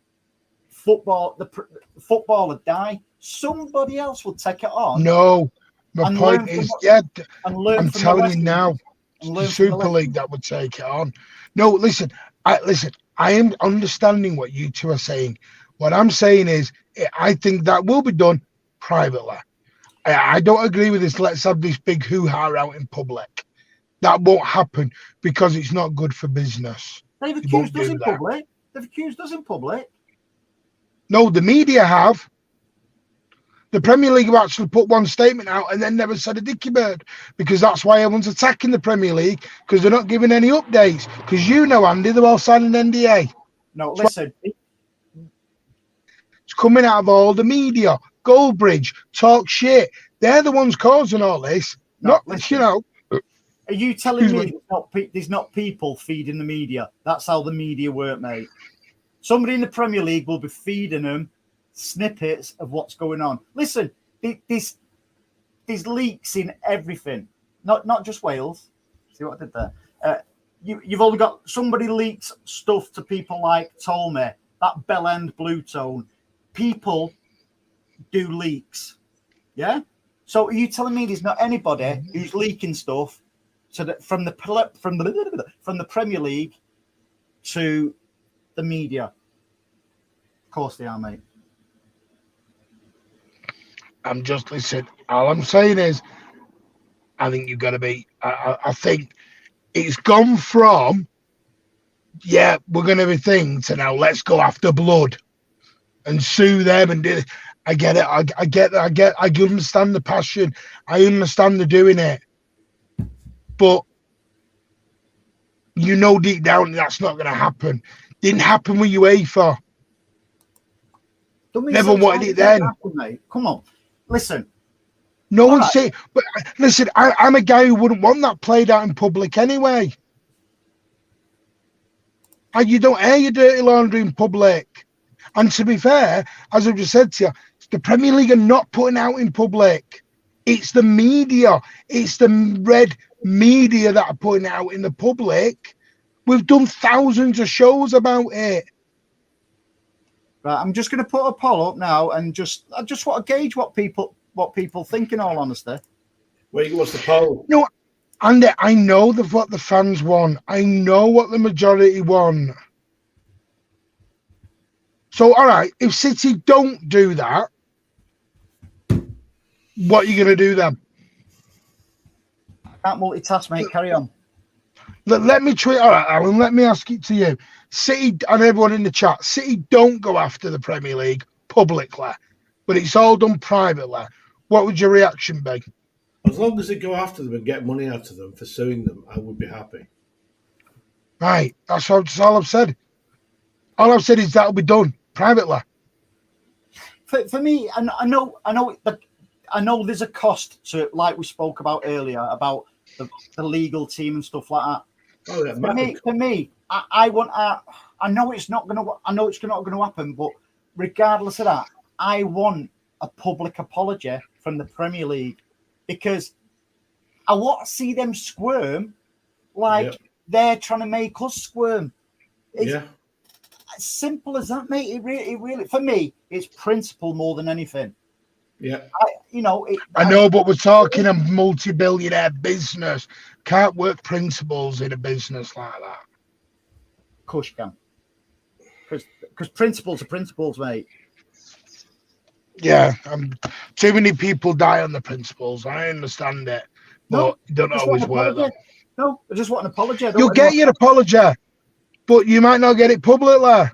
A: football would die. Somebody else would take it on.
B: No, my point is, I'm telling you now, the Super League that would take it on. No, listen. I am understanding what you two are saying. What I'm saying is, I think that will be done privately. I don't agree with this. Let's have this big hoo-ha out in public. That won't happen because it's not good for business.
A: They've accused us in public. They've accused us in public.
B: No, the media have. The Premier League have actually put one statement out and then never said a dicky bird, because that's why everyone's attacking the Premier League, because they're not giving any updates. Because Andy, they're all signing an NDA.
A: No, listen.
B: It's coming out of all the media. Goldbridge, talk shit. They're the ones causing all this.
A: No, Are you telling me there's not people feeding the media? That's how the media work, mate. Somebody in the Premier League will be feeding them snippets of what's going on. Listen, there's leaks in everything, not just Wales. See what I did there? You've only got somebody leaks stuff to people like Tolme, that Bell End Blue Tone. People do leaks, yeah. So are you telling me there's not anybody who's leaking stuff from the Premier League to the media? Of course they are, mate.
B: I'm just listening. All I'm saying is, I think you've got to be. I think it's gone from, we're going to be things, to now let's go after blood and sue them and do this. I get it. I get that. I understand the passion. I understand the doing it. But deep down that's not going to happen. Didn't happen with UEFA. Never wanted it then.
A: Happen, mate. Come on. Listen.
B: No one's saying. But listen, I'm a guy who wouldn't want that played out in public anyway. And you don't air your dirty laundry in public. And to be fair, as I've just said to you, the Premier League are not putting out in public. It's the media. It's the red media that are putting it out in the public. We've done thousands of shows about it.
A: Right, I'm just going to put a poll up now, and I just want to gauge what people think. In all honesty,
C: what's the poll?
B: No, and I know what the fans want. I know what the majority want. So, all right, if City don't do that, what are you going to do then?
A: I can't multitask, mate. Carry on.
B: Let me try. All right, Alan, let me ask it to you. City, and everyone in the chat, City don't go after the Premier League publicly, but it's all done privately. What would your reaction be?
C: As long as they go after them and get money out of them for suing them, I would be happy.
B: Right, that's all I've said. All I've said is that'll be done privately.
A: For me, and I know there's a cost to, like we spoke about earlier, about the legal team and stuff like that.
C: Oh, yeah,
A: for me, I want I know it's not going to happen, but regardless of that, I want a public apology from the Premier League because I want to see them squirm like they're trying to make us squirm. It's as simple as that, mate. It really, for me, it's principle more than anything.
C: Yeah.
B: I know, but we're talking a multi-billionaire business. Can't work principles in a business like that.
A: Of course you can. Because principles are principles, mate.
B: Yeah, too many people die on the principles. I understand it, but you don't always work them.
A: No, I just want an apology.
B: You'll get your apology, but you might not get it publicly.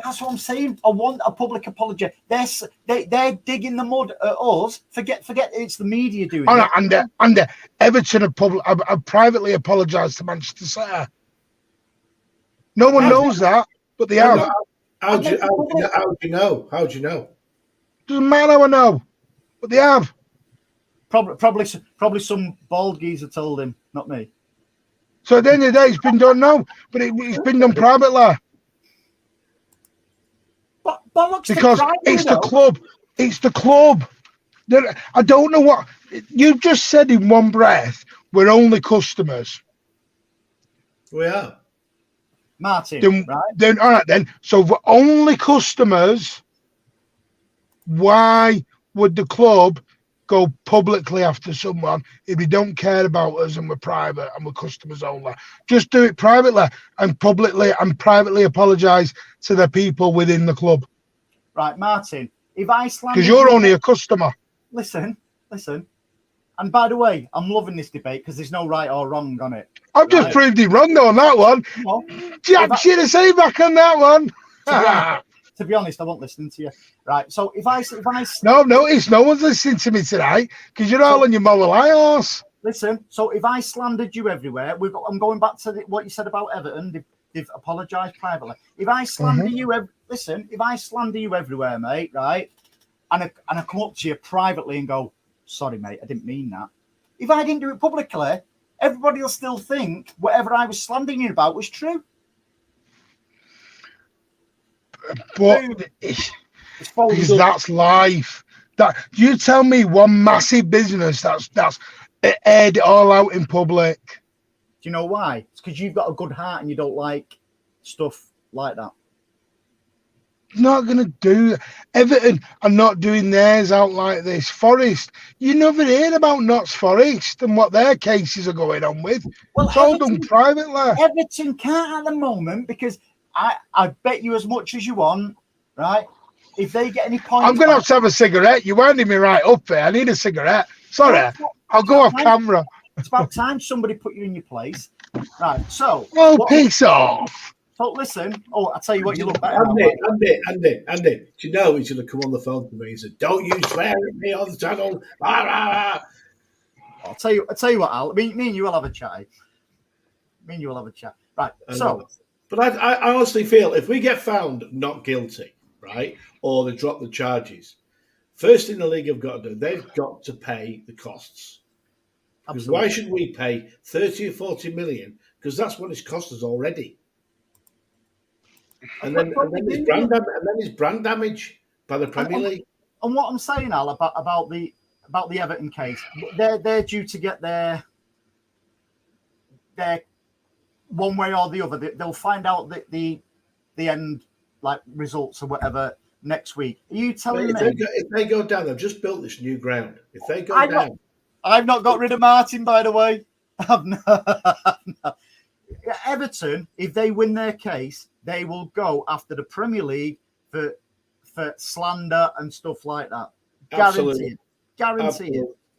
A: That's what I'm saying. I want a public apology. They're digging the mud at us. Forget it's the media doing it.
B: And Everton have privately apologised to Manchester City. No one knows that, but they have.
C: How do you know?
B: Doesn't matter how I know, but they have.
A: Probably some bald geezer told him, not me.
B: So at the end of the day, it's been done now, but it's been done privately. Because it's the club. It's the club. I don't know what you just said in one breath. We're only customers.
C: We are.
A: Martin, right?
B: Then all right then. So if we're only customers, why would the club go publicly after someone if they don't care about us and we're private and we're customers only? Just do it privately and privately apologise to the people within the club.
A: Right, Martin, if I slander
B: because you're only a customer.
A: Listen. And by the way, I'm loving this debate because there's no right or wrong on it.
B: I've just proved you wrong though on that one.
A: No,
B: Jack should have said back on that one.
A: To be honest, I won't listen to you. Right, so if I
B: no one's listening to me tonight because you're all on your moral high horse.
A: Listen, so if I slandered you everywhere, I'm going back to what you said about Everton. They've apologised privately. If I slander you, if I slander you everywhere, mate, right, and I come up to you privately and go, sorry, mate, I didn't mean that. If I didn't do it publicly, everybody will still think whatever I was slandering you about was true.
B: But because that's life. That you tell me one massive business that's aired it all out in public.
A: Do you know why? It's because you've got a good heart and you don't like stuff like that.
B: Not going to do that. Everton are not doing theirs out like this. Forest, you never heard about Notts Forest and what their cases are going on with.
A: Well,
B: it's all done privately.
A: Everton can't at the moment because I bet you as much as you want, right? If they get any points,
B: I'm going to have a cigarette. You're winding me right up there. I need a cigarette. Sorry, I'll go off camera.
A: It's about time somebody put you in your place. Right, so...
B: peace off.
A: So listen, I'll tell you what, you look better.
C: Andy, do you know he should have come on the phone to me and said, don't you swear at me on the channel. I'll
A: tell you what, Al. Me and you will have a chat. Right, so...
C: But I honestly feel if we get found not guilty, right, or they drop the charges, first thing the league have got to do, they've got to pay the costs. Because why should we pay 30 or 40 million? Because that's what it's cost us already. And then there's brand damage by the Premier League.
A: And what I'm saying, Al, about the Everton case, they're due to get their one way or the other. They'll find out the end results or whatever next week. Are you telling me
C: if they go down? They've just built this new ground. If they go down.
A: I've not got rid of Martin, by the way. I've not. Everton, if they win their case, they will go after the Premier League for slander and stuff like that. Guaranteed.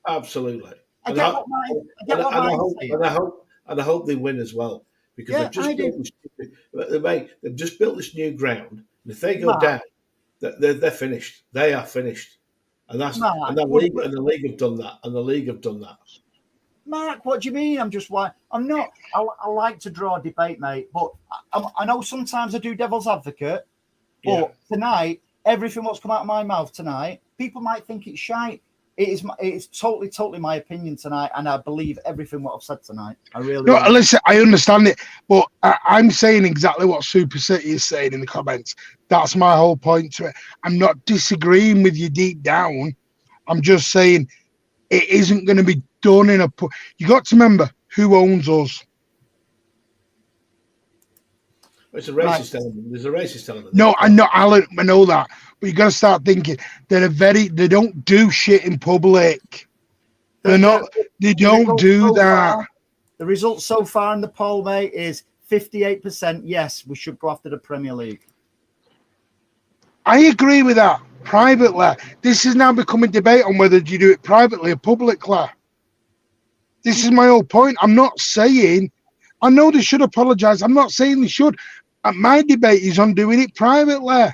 C: Absolutely.
A: I get what Martin's saying.
C: And I hope they win as well. Because they've just built this new ground. And if they go down, they're finished. They are finished. And the league have done that.
A: Mark, what do you mean? I'm not. I like to draw a debate, mate. But I know sometimes I do devil's advocate. But tonight, everything what's come out of my mouth tonight, people might think it's shite. it's totally my opinion tonight, and I believe everything what I've said tonight. I really
B: No,
A: really
B: listen, I understand it, but I'm saying exactly what Super City is saying in the comments. That's my whole point to it. I'm not disagreeing with you deep down. I'm just saying it isn't going to be done in a. You got to remember who owns us.
C: It's a racist element. There's a racist element.
B: No, I know, Alan. I know that, but you got to start thinking they don't do shit in public. They don't do that.
A: The results so far in the poll, mate, is 58%. Yes, we should go after the Premier League.
B: I agree with that. Privately, this is now becoming debate on whether you do it privately or publicly. This is my whole point. I'm not saying, I know they should apologise. I'm not saying they should. My debate is on doing it privately.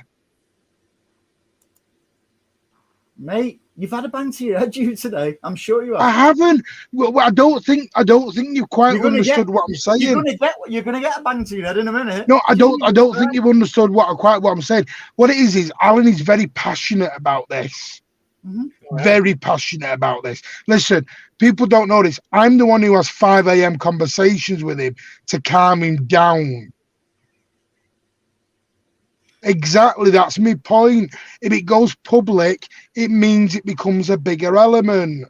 A: Mate, you've had a bang to your head, you today. I'm sure you have.
B: I haven't. Well, I don't think you quite understood what I'm saying.
A: You're gonna get a bang to your head in a minute.
B: No, I don't think you've understood what I'm saying. What it is Alan is very passionate about this.
A: Mm-hmm.
B: Very passionate about this. Listen, people don't know this. I'm the one who has 5 a.m. conversations with him to calm him down. Exactly, that's my point. If it goes public, it means it becomes a bigger element.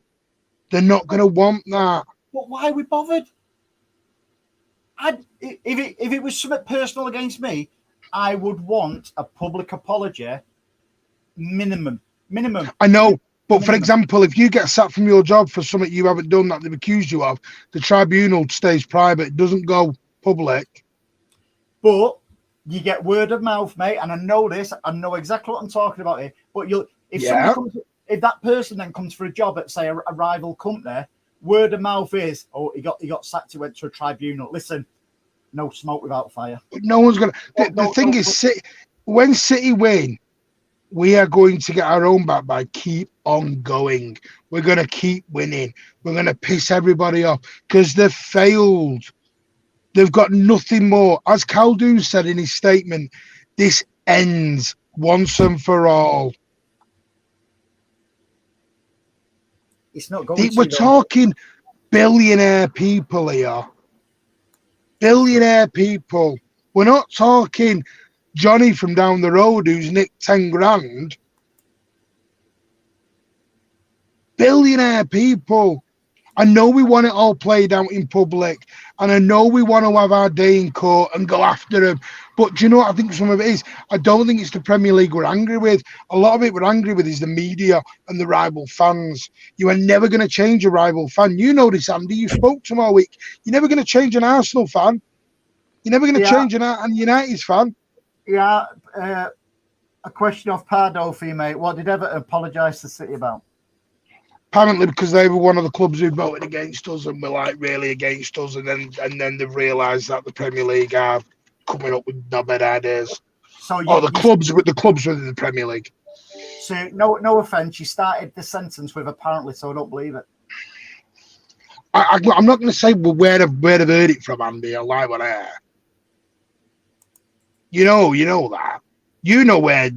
B: They're not going to want that.
A: But why are we bothered? If it was something personal against me, I would want a public apology. Minimum.
B: I know, but for example, if you get sacked from your job for something you haven't done that they've accused you of, the tribunal stays private. It doesn't go public.
A: But you get word of mouth, mate, and I know this. I know exactly what I'm talking about here. But if that person then comes for a job at, say, a rival company, word of mouth is, oh, he got sacked. He went to a tribunal. Listen, no smoke without fire.
B: No one's gonna. The thing is, when City win, we are going to get our own back by keep on going. We're going to keep winning. We're going to piss everybody off because they've failed. They've got nothing more. As Khaldoon said in his statement, this ends once and for all.
A: It's not going
B: We're talking billionaire people here. Billionaire people. We're not talking Johnny from down the road who's nicked 10 grand. Billionaire people. I know we want it all played out in public, and I know we want to have our day in court and go after them. But do you know what I think some of it is? I don't think it's the Premier League we're angry with. A lot of it we're angry with is the media and the rival fans. You are never going to change a rival fan. You know this, Andy. You spoke to him all week. You're never going to change an Arsenal fan. You're never going to change an United fan.
A: Yeah. A question off Pardo for you, mate. What did Everton apologise to City about?
B: Apparently because they were one of the clubs who voted against us and were like really against us, and then they've realised that the Premier League are coming up with knobhead ideas.
A: So
B: the clubs within the Premier League.
A: So no offence, you started the sentence with apparently, so I don't believe it.
B: I'm not going to say where they've heard it from, Andy. I lie what I hear. You know that. You know where.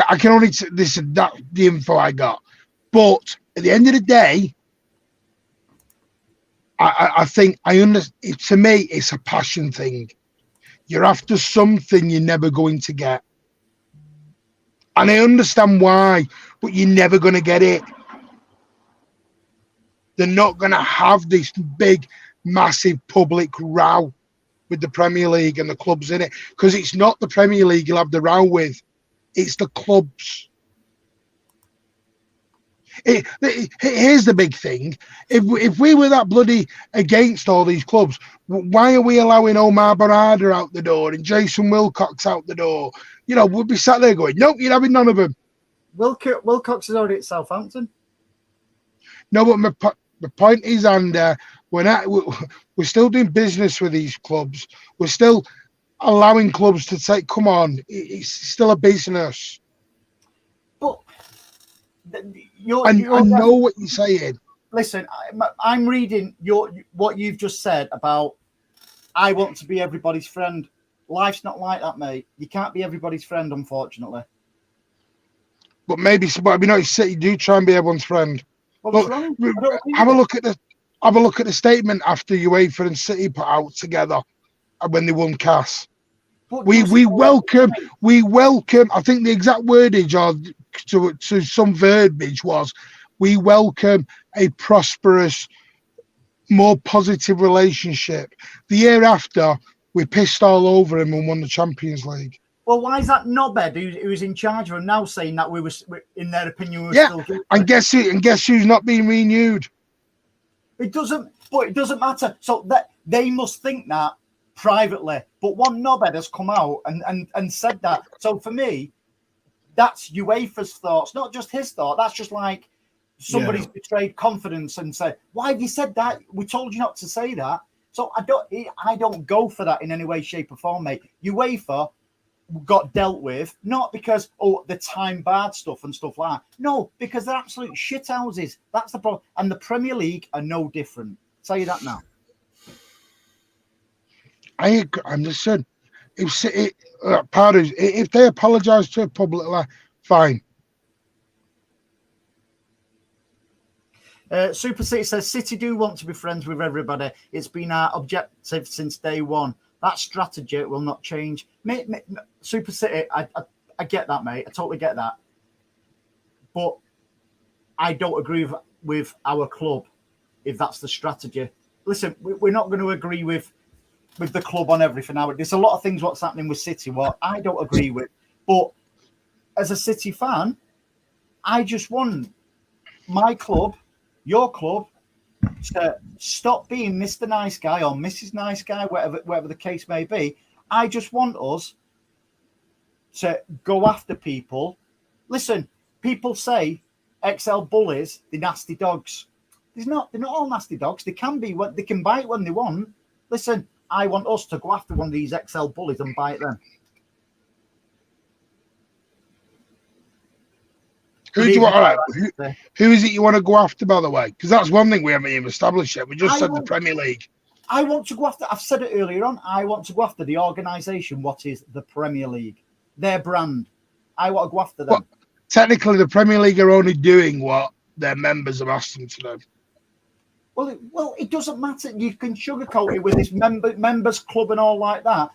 B: I can only listen. That the info I got. But at the end of the day, I think I understand. To me, it's a passion thing. You're after something you're never going to get. And I understand why, but you're never going to get it. They're not going to have this big, massive public row with the Premier League and the clubs in it, because it's not the Premier League you'll have the row with. It's the clubs. Here's the big thing. If we were that bloody against all these clubs, why are we allowing Omar Barada out the door and Jason Wilcox out the door? We'll be sat there going, nope, you're having none of them.
A: Wilcox is already at Southampton.
B: No, but the point is, and we're still doing business with these clubs. We're still allowing clubs to say, come on, it's still a business.
A: But
B: I know what you're saying.
A: Listen, I'm reading what you've just said about I want to be everybody's friend. Life's not like that, mate. You can't be everybody's friend, unfortunately.
B: But maybe City do try and be everyone's friend.
A: What's
B: Look,
A: wrong?
B: have a look at the statement after UEFA and City put out together when they won CAS. We welcome. I think the exact wordage or to some verbiage was, we welcome a prosperous, more positive relationship. The year after, we pissed all over him and won the Champions League.
A: Well, why is that Knobhead who was in charge of him now saying that we were, in their opinion, we were still guilty?
B: And guess who's not being renewed?
A: It doesn't matter. So that they must think that privately. But one knobhead has come out and said that. So for me, that's UEFA's thoughts, not just his thought. That's just like somebody's betrayed confidence and said, "Why have you said that? We told you not to say that." So I don't go for that in any way, shape, or form, mate. UEFA got dealt with not because the time barred stuff and stuff like that. No, because they're absolute shithouses. That's the problem. And the Premier League are no different. Tell you that now.
B: I agree. I'm just saying, if they apologise to it publicly, fine.
A: Super City says City do want to be friends with everybody. It's been our objective since day one. That strategy will not change. Super City, I get that, mate. I totally get that. But I don't agree with our club if that's the strategy. Listen, we're not going to agree with the club on everything now. There's a lot of things what's happening with City what I don't agree with. But as a City fan, I just want my club, your club, to stop being Mr. Nice Guy or Mrs. Nice Guy, whatever the case may be. I just want us to go after people. Listen, people say XL bullies, they're nasty dogs. They're not all nasty dogs. They can bite when they want. Listen, I want us to go after one of these XL bullies and bite them.
B: Who is it you want to go after, by the way? Because that's one thing we haven't even established yet. We just said the Premier League.
A: I want to go after, I've said it earlier on, I want to go after the organisation, what is the Premier League, their brand. I want to go after them.
B: But technically, the Premier League are only doing what their members have asked them to do.
A: Well, it doesn't matter. You can sugarcoat it with this members club and all like that.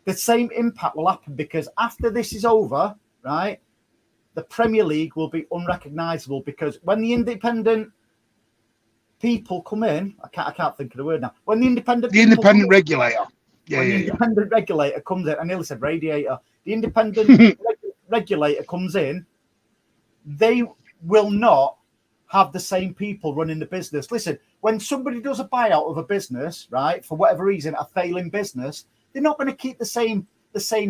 A: The same impact will happen because after this is over, right, the Premier League will be unrecognisable because when the independent people come in, I can't think of the word now. When the independent
B: regulator,
A: independent regulator comes in, I nearly said radiator. The independent regulator comes in, they will not have the same people running the business. Listen, when somebody does a buyout of a business, right, for whatever reason, a failing business, they're not going to keep the same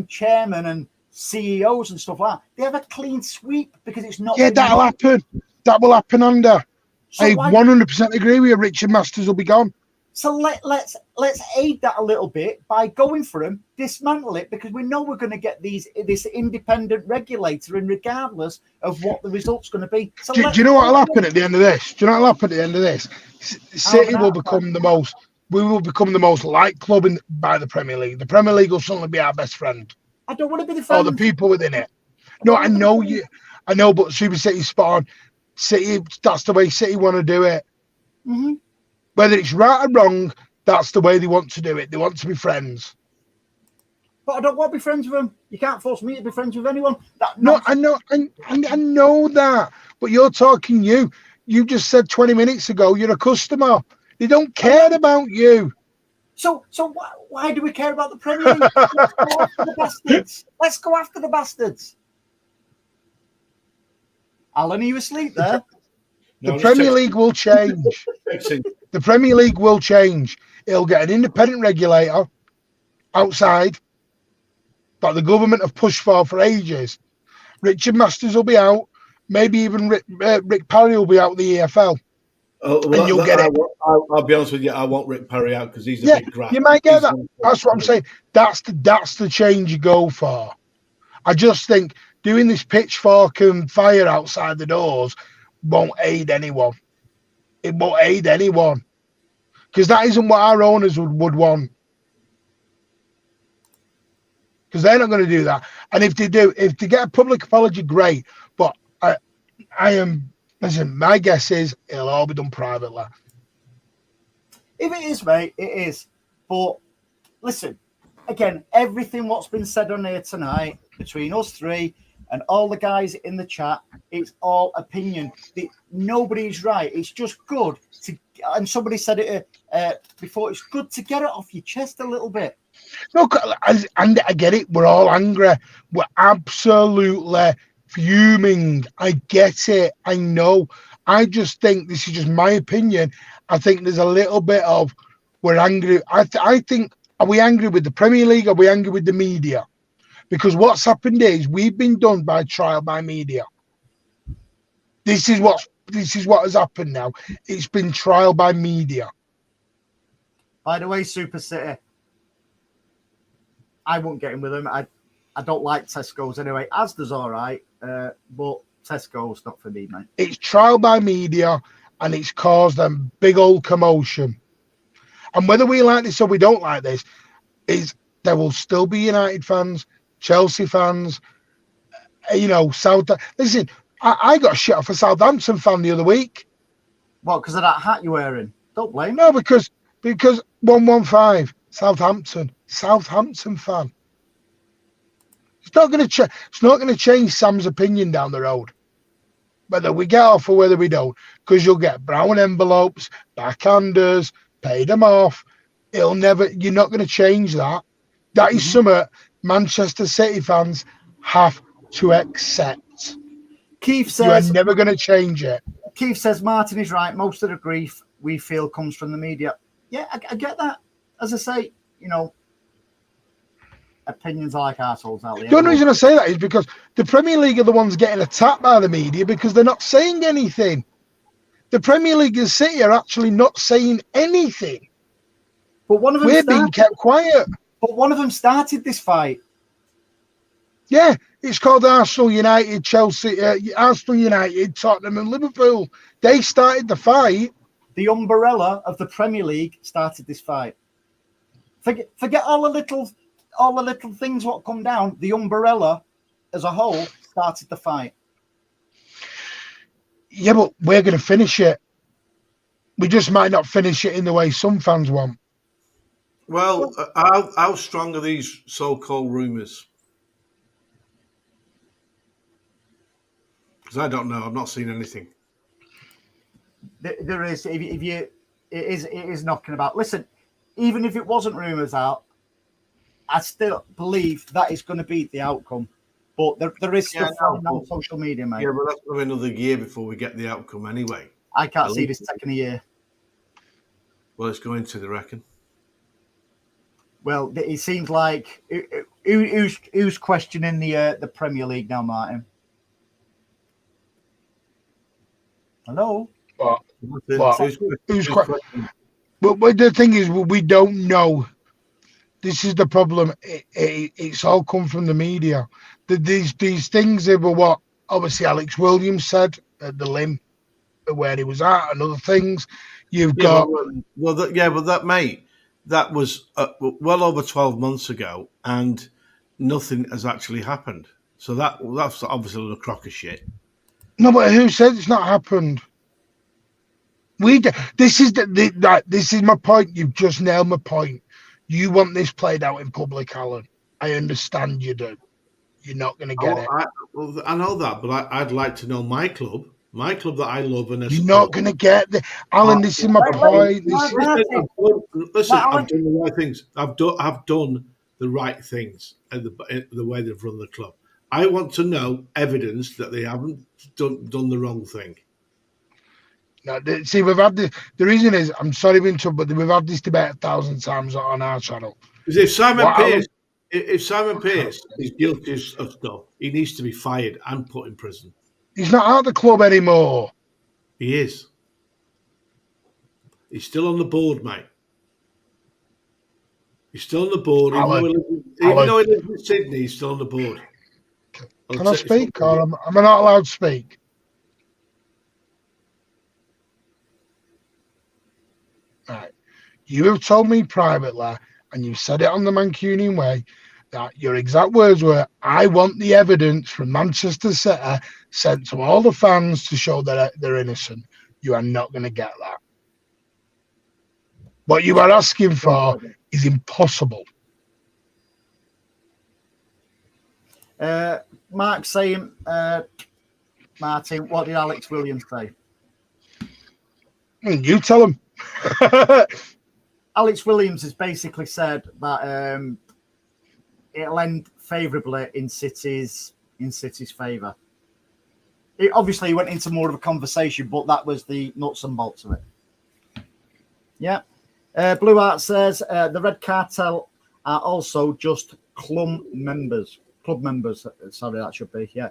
A: chairman and CEOs and stuff like that. They have a clean sweep because it's not.
B: Yeah, that'll happen. That will happen under. So I 100% agree with you. Richard Masters will be gone.
A: So let's aid that a little bit by going for them, dismantle it, because we know we're going to get this independent regulator, and regardless of what the result's going to be. So
B: do you know what will happen at the end of this? Do you know what will happen at the end of this? City will become the most. We will become the most liked club by the Premier League. The Premier League will suddenly be our best friend.
A: I don't want to be the friend.
B: Or the people within it. No, I know you. I know, but Super City's spot on. City, that's the way City want to do it.
A: Mm-hmm.
B: Whether it's right or wrong, that's the way they want to do it. They want to be friends.
A: But I don't want to be friends with them. You can't force me to be friends with anyone.
B: I know that. But you're talking you. You just said 20 minutes ago you're a customer. They don't care about you.
A: So why do we care about the Premier League? Let's go after the bastards. Let's go after the bastards. Alan, are you asleep there?
B: The Premier League will change. The Premier League will change. It'll get an independent regulator outside that the government have pushed for ages. Richard Masters will be out. Maybe even Rick Parry will be out the EFL. And you'll get it.
C: I'll be honest with you. I want Rick Parry out because he's a big graft.
B: You might get that. That's what I'm saying. That's the change you go for. I just think doing this pitchfork and fire outside the doors won't aid anyone. It won't aid anyone because that isn't what our owners would want. Because they're not going to do that. And if they do, if they get a public apology, great. But Listen, my guess is it'll all be done privately.
A: If it is, mate, it is. But listen, again, everything what's been said on here tonight between us three and all the guys in the chat, it's all opinion. Nobody's right. It's just good to, and somebody said it before, it's good to get it off your chest a little bit.
B: No, and I get it. We're all angry. We're absolutely fuming. I get it. I know. I just think, this is just my opinion, I think there's a little bit of, we're angry. I think, are we angry with the Premier League? Are we angry with the media? Because what's happened is we've been done by trial by media. This is what has happened now. It's been trial by media.
A: By the way, Super City, I won't get in with them. I don't like Tesco's anyway. Asda's all right, but Tesco's not for me, mate. It's
B: trial by media, and it's caused a big old commotion. And whether we like this or we don't like this, is there will still be United fans, Chelsea fans, South. Listen, I got shit off a Southampton fan the other week.
A: What, because of that hat you're wearing? Don't blame me.
B: No, because 115 Southampton fan. It's not going to change Sam's opinion down the road, whether we get off or whether we don't, because you'll get brown envelopes, backhanders, pay them off. You're not going to change that. That is something Manchester City fans have to accept.
A: Keith says
B: you're never going to change it.
A: Keith says Martin is right. Most of the grief we feel comes from the media. Yeah, I get that. As I say, opinions are like assholes out there.
B: The only reason I say that is because the Premier League are the ones getting attacked by the media because they're not saying anything. The Premier League and City are actually not saying anything.
A: But one of them
B: we're being kept quiet.
A: But one of them started this fight.
B: Yeah, it's called Arsenal United, Chelsea, Arsenal United, Tottenham and Liverpool. They started the fight.
A: The umbrella of the Premier League started this fight. Forget all the little things what come down. The umbrella as a whole started the fight.
B: Yeah, but we're going to finish it. We just might not finish it in the way some fans want.
C: Well, how strong are these so-called rumours? Because I don't know. I've not seen anything.
A: There is. It is knocking about. Listen, even if it wasn't rumours out, I still believe that is going to be the outcome. But there is stuff on social media, mate.
C: Yeah, but that's going to be another year before we get the outcome anyway.
A: I can't see this taking a year.
C: Well, it's going to, they reckon.
A: Well, it seems like who's questioning the Premier League now, Martin? Hello.
B: But the thing is, we don't know. This is the problem. It's all come from the media. These things were what obviously Alex Williams said at the Lim, where he was at, and other things. You've got
C: but that mate, that was well over 12 months ago, and nothing has actually happened. So that's obviously a crock of shit.
B: No, but who said it's not happened? This is my point. You've just nailed my point. You want this played out in public, Alan. I understand you do. You're not going to get it.
C: I know that, but I'd like to know my club that I love. And
B: you're not going to get the Alan. This is my point.
C: Listen, I've done the right things. I've done the right things and the way they've run the club. I want to know evidence that they haven't done the wrong thing.
B: No, see, we've had the reason is, I'm sorry to interrupt, but we've had this debate 1,000 times on our channel.
C: Because if Simon Pearce is guilty of stuff, he needs to be fired and put in prison.
B: He's not at the club anymore.
C: He is. He's still on the board, mate. He's still on the board. Even though he lives in Sydney, he's still on the board.
B: Can I speak, or am I not allowed to speak? Right. You have told me privately, and you said it on the Mancunian way, that your exact words were, I want the evidence from Manchester City sent to all the fans to show that they're innocent. You are not going to get that. What you are asking for is impossible.
A: Mark saying, Martin, what did Alex Williams say?
B: You tell him.
A: Alex Williams has basically said that it'll end favourably in City's favour. Obviously, he went into more of a conversation, but that was the nuts and bolts of it. Yeah. Blue Art says the Red Cartel are also just club members. Sorry, that should be. Yeah.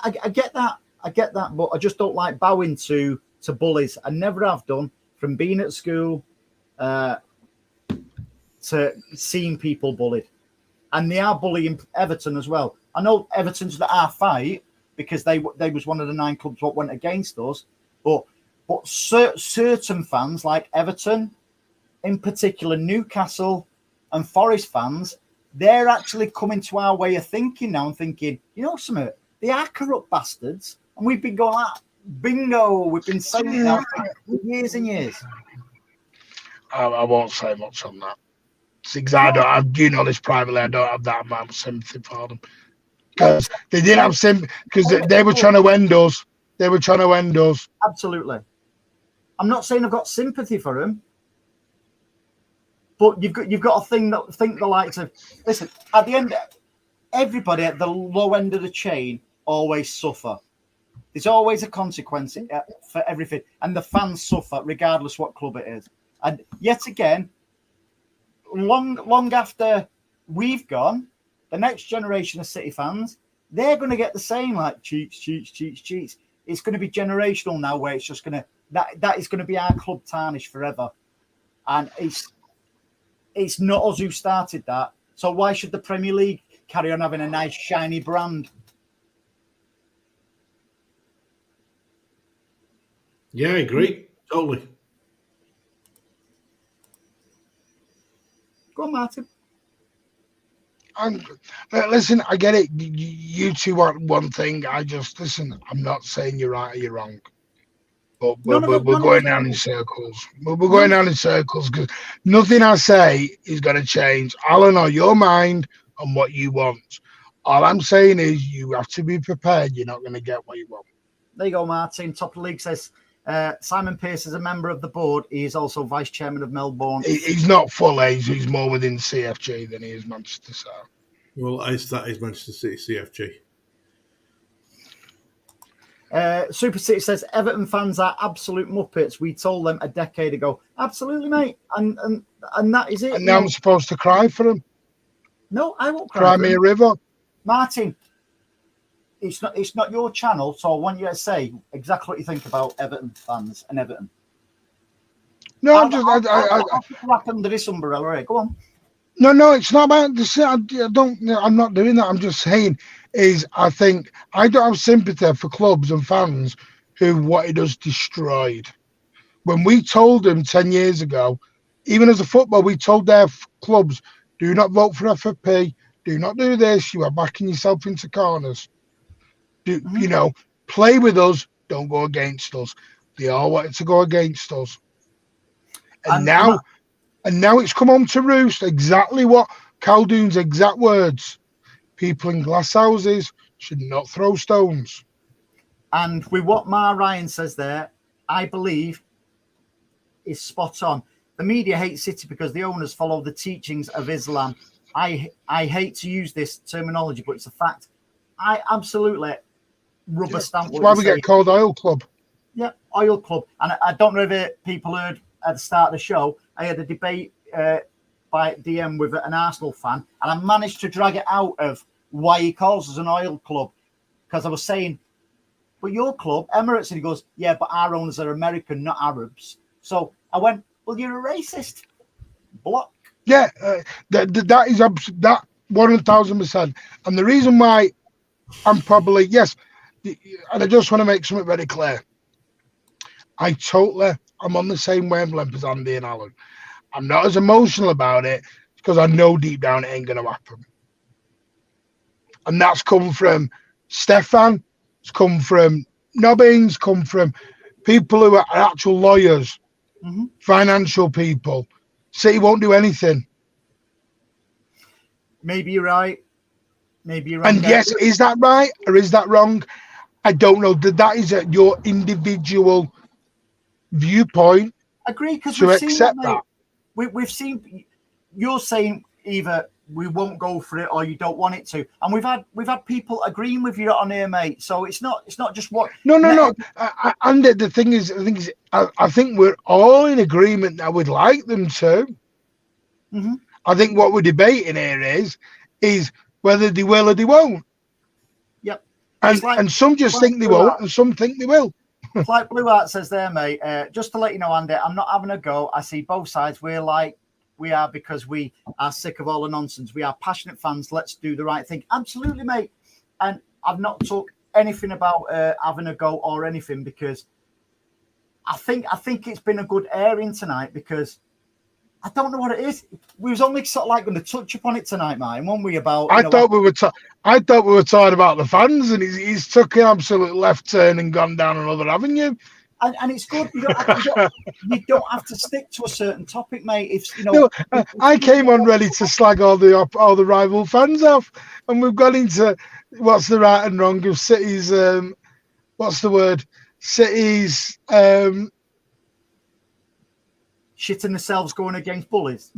A: I get that. But I just don't like bowing to bullies. I never have done, from being at school to seeing people bullied, and they are bullying Everton as well. I know Everton's at our fight because they was one of the 9 clubs what went against us, but certain fans like Everton, in particular Newcastle and Forest fans, they're actually coming to our way of thinking now and thinking, you know something, they are corrupt bastards, and we've been going like, bingo, we've been saying it now for years and years.
B: I won't say much on that. I do know this privately. I don't have that amount of sympathy for them because they didn't have sympathy because they were trying to end us.
A: Absolutely. I'm not saying I've got sympathy for them, but you've got to think the likes of, listen, at the end, everybody at the low end of the chain always suffer. There's always a consequence for everything, and the fans suffer regardless what club it is. And yet again, long after we've gone, the next generation of City fans, they're going to get the same, like cheats. It's going to be generational now, where it's just going to that is going to be our club tarnished forever, and it's not us who started that. So why should the Premier League carry on having a nice shiny brand?
C: Yeah, I agree. Totally.
A: Go on, Martin.
B: And listen, I get it. You two want one thing. Listen. I'm not saying you're right or you're wrong, but we're going down in circles. We're going down in circles because nothing I say is going to change. I'll know your mind on what you want. All I'm saying is you have to be prepared. You're not going to get what you want.
A: There you go, Martin. Top of the league says Simon Pearce is a member of the board. He is also vice chairman of Melbourne.
B: He's not full age. He's more within CFG than he is Manchester South.
C: Well, that is Manchester City CFG.
A: Super City says Everton fans are absolute muppets. We told them a decade ago. Absolutely, mate. And that is it.
B: And now I'm supposed to cry for them.
A: No, I won't
B: cry me a river.
A: Martin, it's not your channel, so I want you to say exactly what you think about Everton fans and Everton.
B: No,
A: I'll wrap under this umbrella. Right? Go on.
B: No, it's not about this. I'm not doing that. I'm just saying I think I don't have sympathy for clubs and fans who wanted us destroyed. When we told them 10 years ago, even as a football, we told their clubs, do not vote for FFP, do not do this. You are backing yourself into corners. Play with us, don't go against us. They all wanted to go against us. And now it's come on to roost. Exactly what Caldoon's exact words. People in glass houses should not throw stones.
A: And with what Ma Ryan says there, I believe is spot on. The media hate City because the owners follow the teachings of Islam. I hate to use this terminology, but it's a fact. I absolutely rubber stamp.
B: That's why we get called Oil Club.
A: Yeah, Oil Club. And I don't know if people heard at the start of the show, I had a debate by DM with an Arsenal fan, and I managed to drag it out of why he calls us an oil club. Because I was saying, but your club, Emirates, and he goes, yeah, but our owners are American, not Arabs. So I went, well, you're a racist. Block.
B: Yeah, that is that 1,000%. And the reason why I'm probably, yes, and I just want to make something very clear. I'm on the same wavelength as Andy and Alan. I'm not as emotional about it because I know deep down it ain't going to happen. And that's come from Stefan, It's come from nobbins, come from people who are actual lawyers, financial people. City won't do anything.
A: Maybe you're right. Maybe you're wrong.
B: And yes, is that right or is that wrong? I don't know. That is your individual viewpoint.
A: Agree, because
B: to
A: we've seen
B: accept
A: that,
B: that.
A: We've seen. You're saying either we won't go for it or you don't want it to, and we've had people agreeing with you on here, mate. So it's not just what.
B: No. And the thing is, I think we're all in agreement that we'd like them to. I think what we're debating here is whether they will or they won't.
A: Yep.
B: And some just think they won't, and some think they will.
A: Like Blue Art says there, mate, just to let you know, Andy, I'm not having a go. I see both sides. We are because we are sick of all the nonsense. We are passionate fans. Let's do the right thing. Absolutely, mate. And I've not talked anything about having a go or anything, because I think it's been a good airing tonight, because I don't know what it is. We was only sort of like going to touch upon it tonight, mate. Weren't we? About
B: I thought we were talking about the fans, and he's took an absolute left turn and gone down another avenue.
A: And it's good. You don't have to stick to a certain topic, mate. If
B: I came on ready to slag all the rival fans off, and we've got into what's the right and wrong of City's. What's the word? City's.
A: Shitting themselves going against bullies.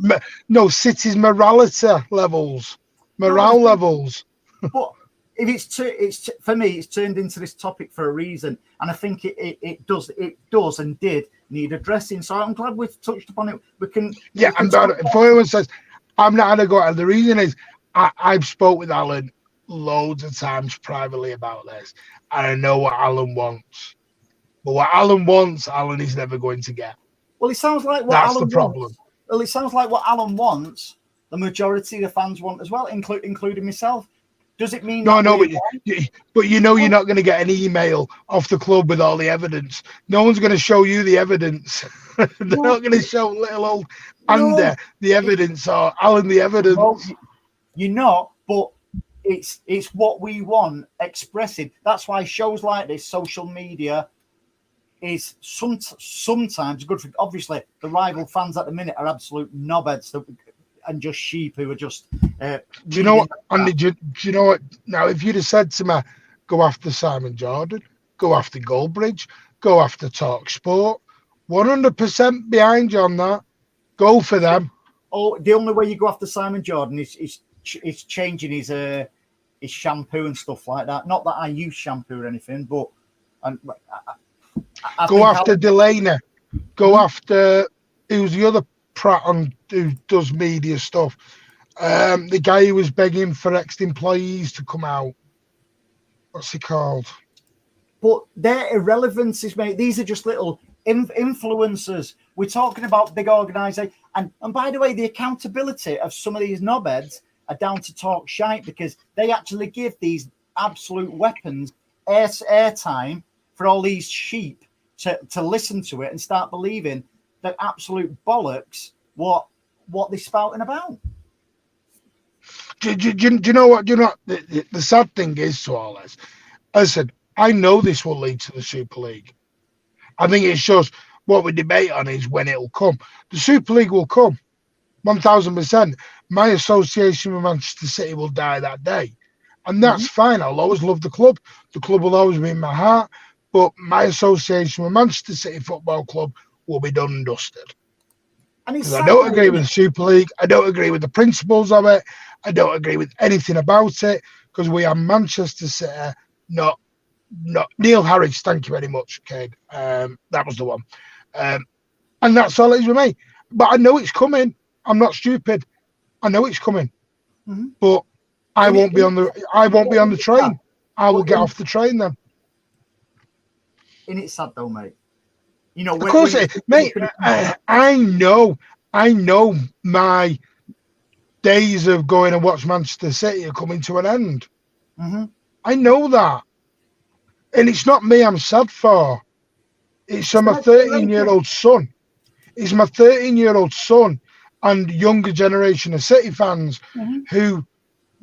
B: No, City's morality levels, levels.
A: But if it's for me, it's turned into this topic for a reason, and I think it does and did need addressing. So I'm glad we've touched upon it. We can.
B: Yeah, and if anyone says I'm not gonna go, and the reason is I've spoke with Alan loads of times privately about this, and I know what Alan wants. But what Alan wants, Alan is never going to get.
A: Well, it sounds like what
B: That's
A: Alan
B: the problem.
A: wants. Well, it sounds like what Alan wants, the majority of the fans want as well, including myself. Does it mean
B: no? But you're not going to get an email off the club with all the evidence. No one's going to show you the evidence. They're not going to show little old Andy the evidence or Alan the evidence.
A: No, you're not, but it's what we want expressing. That's why shows like this, social media, is sometimes good for. Obviously, the rival fans at the minute are absolute knobheads and just sheep who are just.
B: Do you know what, Andy? Do you know what? Now, if you'd have said to me, go after Simon Jordan, go after Goldbridge, go after Talk Sport, 100% behind you on that. Go for them.
A: Oh, the only way you go after Simon Jordan is changing his shampoo and stuff like that. Not that I use shampoo or anything, but I
B: go after Delaney. Go after who's the other prat on who does media stuff. The guy who was begging for ex-employees to come out. What's he called?
A: But their irrelevances, mate. These are just little influencers. We're talking about big organisations. And by the way, the accountability of some of these knobheads are down to talk shite, because they actually give these absolute weapons airtime for all these sheep to listen to it and start believing that absolute bollocks what they're spouting about.
B: Do you know what? Do you know the sad thing is to all this? I said, I know this will lead to the Super League. I think it shows what we debate on is when it will come. The Super League will come, 1,000%. My association with Manchester City will die that day. And that's fine. I'll always love the club. The club will always be in my heart. But my association with Manchester City Football Club will be done and dusted. Because I don't agree with the Super League. I don't agree with the principles of it. I don't agree with anything about it, because we are Manchester City, not Neil Harris. Thank you very much, Cade. That was the one. And that's all it is with me. But I know it's coming. I'm not stupid. I know it's coming. But I won't be on the train. I will get off the train then.
A: And it's sad though, mate. You know,
B: of course, mate. I know my days of going and watch Manchester City are coming to an end. I know that, and it's not me I'm sad for. It's my 13-year-old son. It's my 13-year-old son and younger generation of City fans who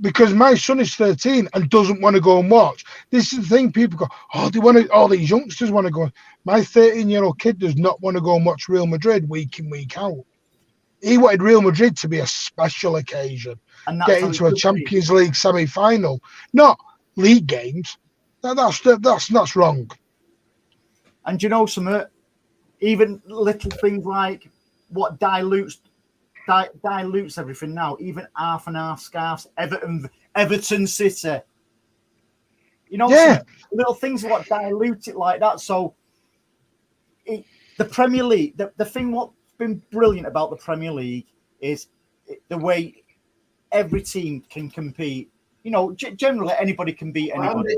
B: because my son is 13 and doesn't want to go and watch. This is the thing. People go, oh, all these youngsters want to go. My 13-year-old kid does not want to go and watch Real Madrid week in, week out. He wanted Real Madrid to be a special occasion,
A: And
B: get into a Champions League semi-final, not league games. That's wrong.
A: And you know something? Even little things like what dilutes everything now. Even half and half scarves. Everton City. You know,
B: Yeah.
A: little things what dilute it like that. So the Premier League, the thing what's been brilliant about the Premier League is the way every team can compete. You know, generally anybody can beat anybody.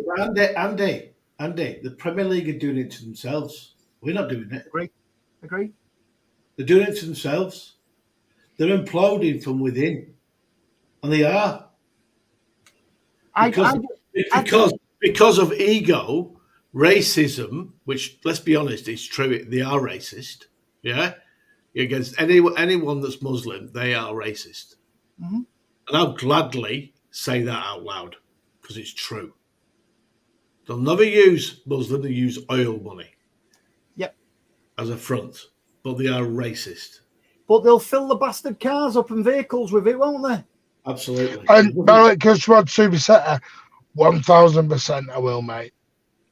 C: Andy, the Premier League are doing it to themselves. We're not doing it.
A: Agree.
C: They're doing it to themselves. They're imploding from within, and they are because of ego, racism. Which, let's be honest, is true. They are racist. Yeah, against anyone that's Muslim, they are racist, and I'll gladly say that out loud because it's true. They'll never use Muslim. They use oil money.
A: Yep.
C: As a front, but they are racist.
A: But they'll fill the bastard cars up and vehicles with it, won't they?
C: Absolutely.
B: And because Rod Supersetter, 1,000% I will, mate.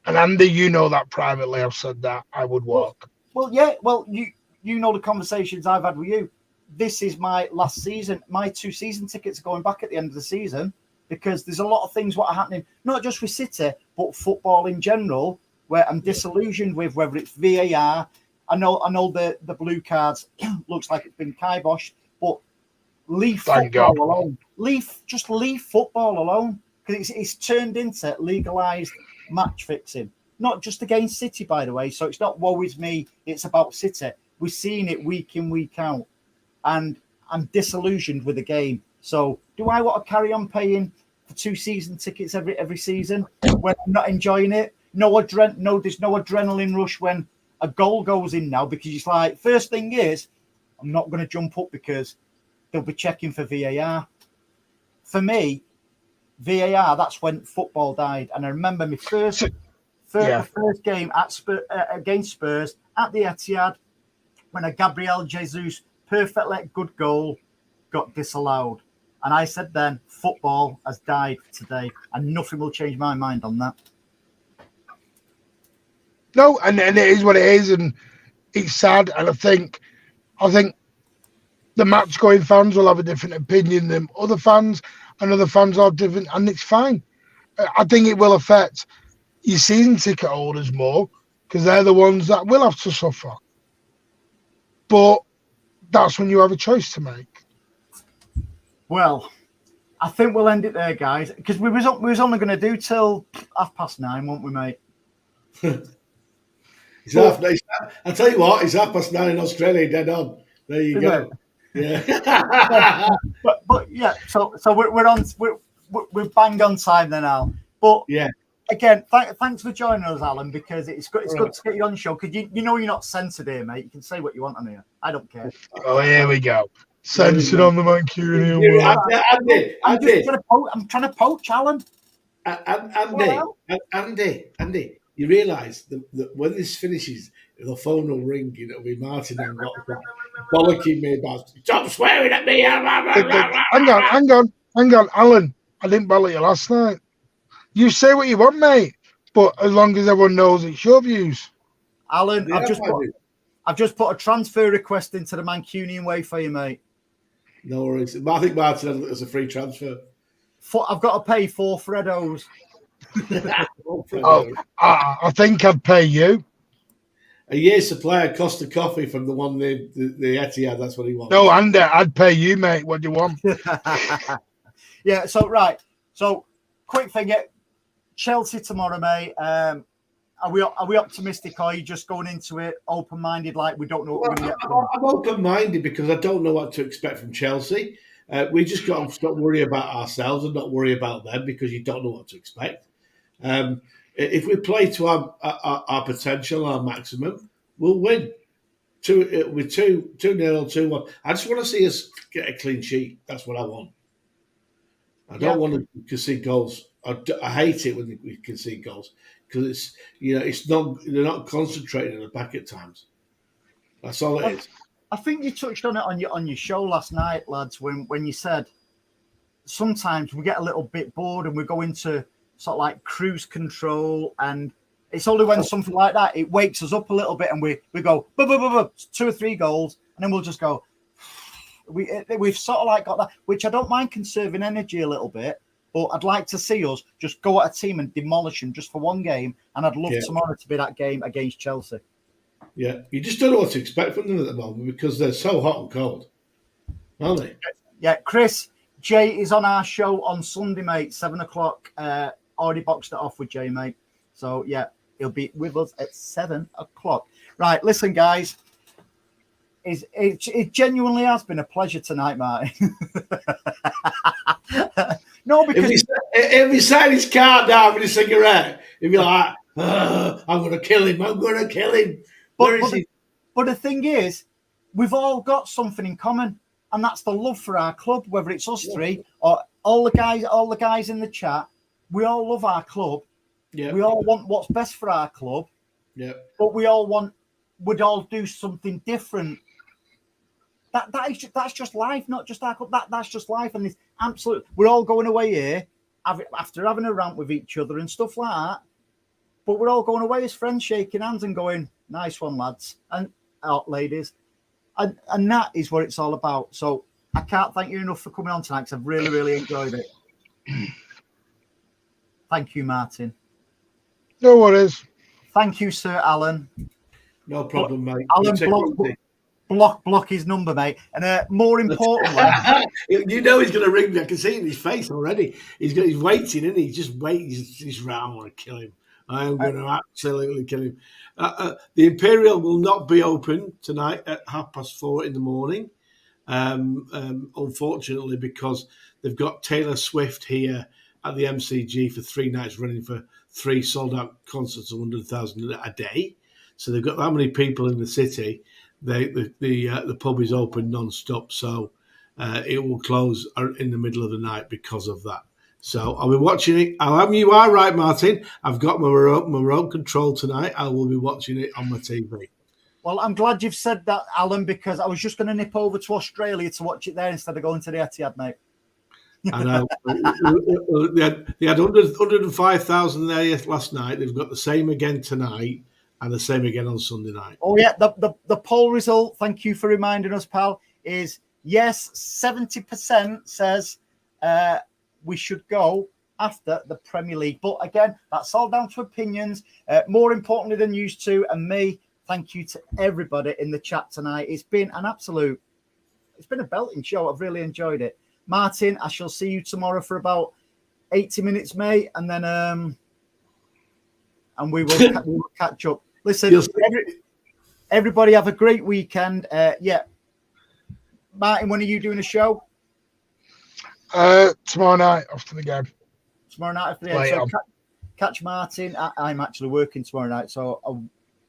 B: And Andy, you know that privately. I've said that I would walk.
A: Well, yeah. Well, you know the conversations I've had with you. This is my last season. My 2 season tickets are going back at the end of the season because there's a lot of things what are happening, not just with City, but football in general, where I'm disillusioned with, whether it's VAR. I know the blue cards looks like it's been kiboshed, but leave football alone. Leave football alone because it's turned into legalised match fixing. Not just against City, by the way. So it's not woe is me. It's about City. We're seeing it week in, week out, and I'm disillusioned with the game. So do I want to carry on paying for 2 season tickets every season when I'm not enjoying it? There's no adrenaline rush when a goal goes in now because it's like, first thing is, I'm not going to jump up because they'll be checking for VAR. For me, VAR, that's when football died. And I remember my first game against Spurs at the Etihad when a Gabriel Jesus perfect good goal got disallowed. And I said then, football has died today and nothing will change my mind on that.
B: No, and it is what it is, and it's sad. And I think the match going fans will have a different opinion than other fans, and other fans are different, and it's fine. I think it will affect your season ticket holders more because they're the ones that will have to suffer. But that's when you have a choice to make.
A: Well, I think we'll end it there, guys, because we was only going to do till 9:30, weren't we, mate?
C: I'll tell you what, it's 9:30 in Australia, dead on. There you go.
A: Yeah. but yeah, so we're bang on time then, Al. But yeah, again, thanks for joining us, Alan, because it's good to get you on the show because you know you're not censored here, mate. You can say what you want on here. I don't care.
B: Oh, here we go. Censored on the Mancunian world.
A: I'm trying to poach Alan.
C: Andy, you realise that when this finishes, the phone will ring. It'll be Martin on WhatsApp, bollocking me about stop swearing at me.
B: Hang on, Alan. I didn't bollock you last night. You say what you want, mate, but as long as everyone knows it's your views.
A: Alan, I've just put a transfer request into the Mancunian way for you, mate.
C: No worries. I think Martin has a free transfer.
A: I've got to pay 4 Freddos.
B: I think I'd pay you.
C: A year's supply of Costa coffee from the one the Etihad. That's what he wants.
B: No, Andy, I'd pay you, mate. What do you want?
A: Yeah. So quick thing. Yeah, Chelsea tomorrow, mate. Are we optimistic? Or are you just going into it open-minded, like we don't know what we're going to get?
C: I'm open-minded because I don't know what to expect from Chelsea. We just got to stop worry about ourselves and not worry about them because you don't know what to expect. If we play to our potential, our maximum, we'll win. 2-0, 2-1. I just want to see us get a clean sheet. That's what I want. I don't want to concede goals. I hate it when we concede goals because it's not they're not concentrating in the back at times. That's all it is.
A: I think you touched on it on your show last night, lads, when you said sometimes we get a little bit bored and we go into sort of like cruise control, and it's only when something like that it wakes us up a little bit and we go 2 or 3 goals, and then we'll just go. We've sort of like got that, which I don't mind conserving energy a little bit, but I'd like to see us just go at a team and demolish them just for one game, and I'd love tomorrow to be that game against Chelsea.
C: Yeah, you just don't know what to expect from them at the moment because they're so hot and cold, aren't they?
A: Yeah, Chris, Jay is on our show on Sunday, mate, 7 o'clock. Already boxed it off with Jay, mate. So, yeah, he'll be with us at 7 o'clock. Right, listen, guys. It genuinely has been a pleasure tonight, Martin. No, because...
C: If he signed his card down with a cigarette, he'd be like, I'm going to kill him. I'm going to kill him.
A: But the thing is, we've all got something in common, and that's the love for our club, whether it's us three or all the guys in the chat. We all love our club. Yeah. We all want what's best for our club.
C: Yeah.
A: But we'd all do something different. That's just life, not just our club. That's just life, and it's absolute. We're all going away here after having a rant with each other and stuff like that. But we're all going away as friends, shaking hands and going, "Nice one, lads and ladies," and that is what it's all about. So I can't thank you enough for coming on tonight because I've really, really enjoyed it. Thank you, Martin.
B: No worries.
A: Thank you, Sir Alan.
C: No problem, mate.
A: Alan, block his number, mate. And more importantly,
C: you know he's going to ring me. I can see it in his face already. He's waiting, isn't he? He's just waiting. He's round. I want to kill him. I am going to absolutely kill him. The Imperial will not be open tonight at 4:30 in the morning. Unfortunately, because they've got Taylor Swift here at the MCG for 3 nights running for 3 sold-out concerts of 100,000 a day. So they've got that many people in the city. The pub is open non-stop, so it will close in the middle of the night because of that. So I'll be watching it. You are right, Martin. I've got my remote control tonight. I will be watching it on my TV.
A: Well, I'm glad you've said that, Alan, because I was just going to nip over to Australia to watch it there instead of going to the Etihad, mate.
C: I know. They had 105,000 there last night. They've got the same again tonight and the same again on Sunday night.
A: Oh, yeah. The poll result, thank you for reminding us, pal, is yes, 70% says we should go after the Premier League. But again, that's all down to opinions. More importantly than used to, and me, thank you to everybody in the chat tonight. It's been a belting show. I've really enjoyed it. Martin, I shall see you tomorrow for about 80 minutes, mate, and then and we will catch up. Listen, everybody have a great weekend. Martin, when are you doing a show?
B: Tomorrow night after the game.
A: Tomorrow night after the game. So catch Martin. I'm actually working tomorrow night, so I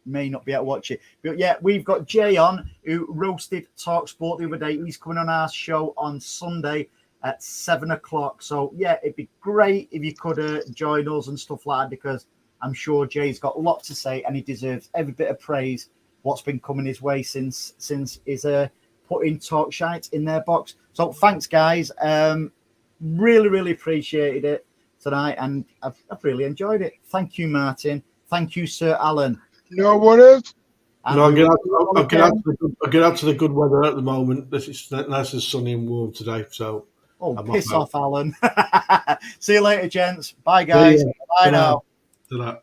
A: may not be able to watch it. But yeah, we've got Jay on, who roasted TalkSport the other day. He's coming on our show on Sunday at 7 o'clock. So yeah, it'd be great if you could join us and stuff like that, because I'm sure Jay's got a lot to say and he deserves every bit of praise what's been coming his way since he's putting Talk Shite in their box. So thanks, guys. Really, really appreciated it tonight, and I've really enjoyed it. Thank you, Martin. Thank you, Sir Alan.
B: No worries.
C: I'll get out to the good weather at the moment. It's nice and sunny and warm today. So,
A: piss off, Alan. See you later, gents. Bye, guys. Bye now.
C: Ta-ra.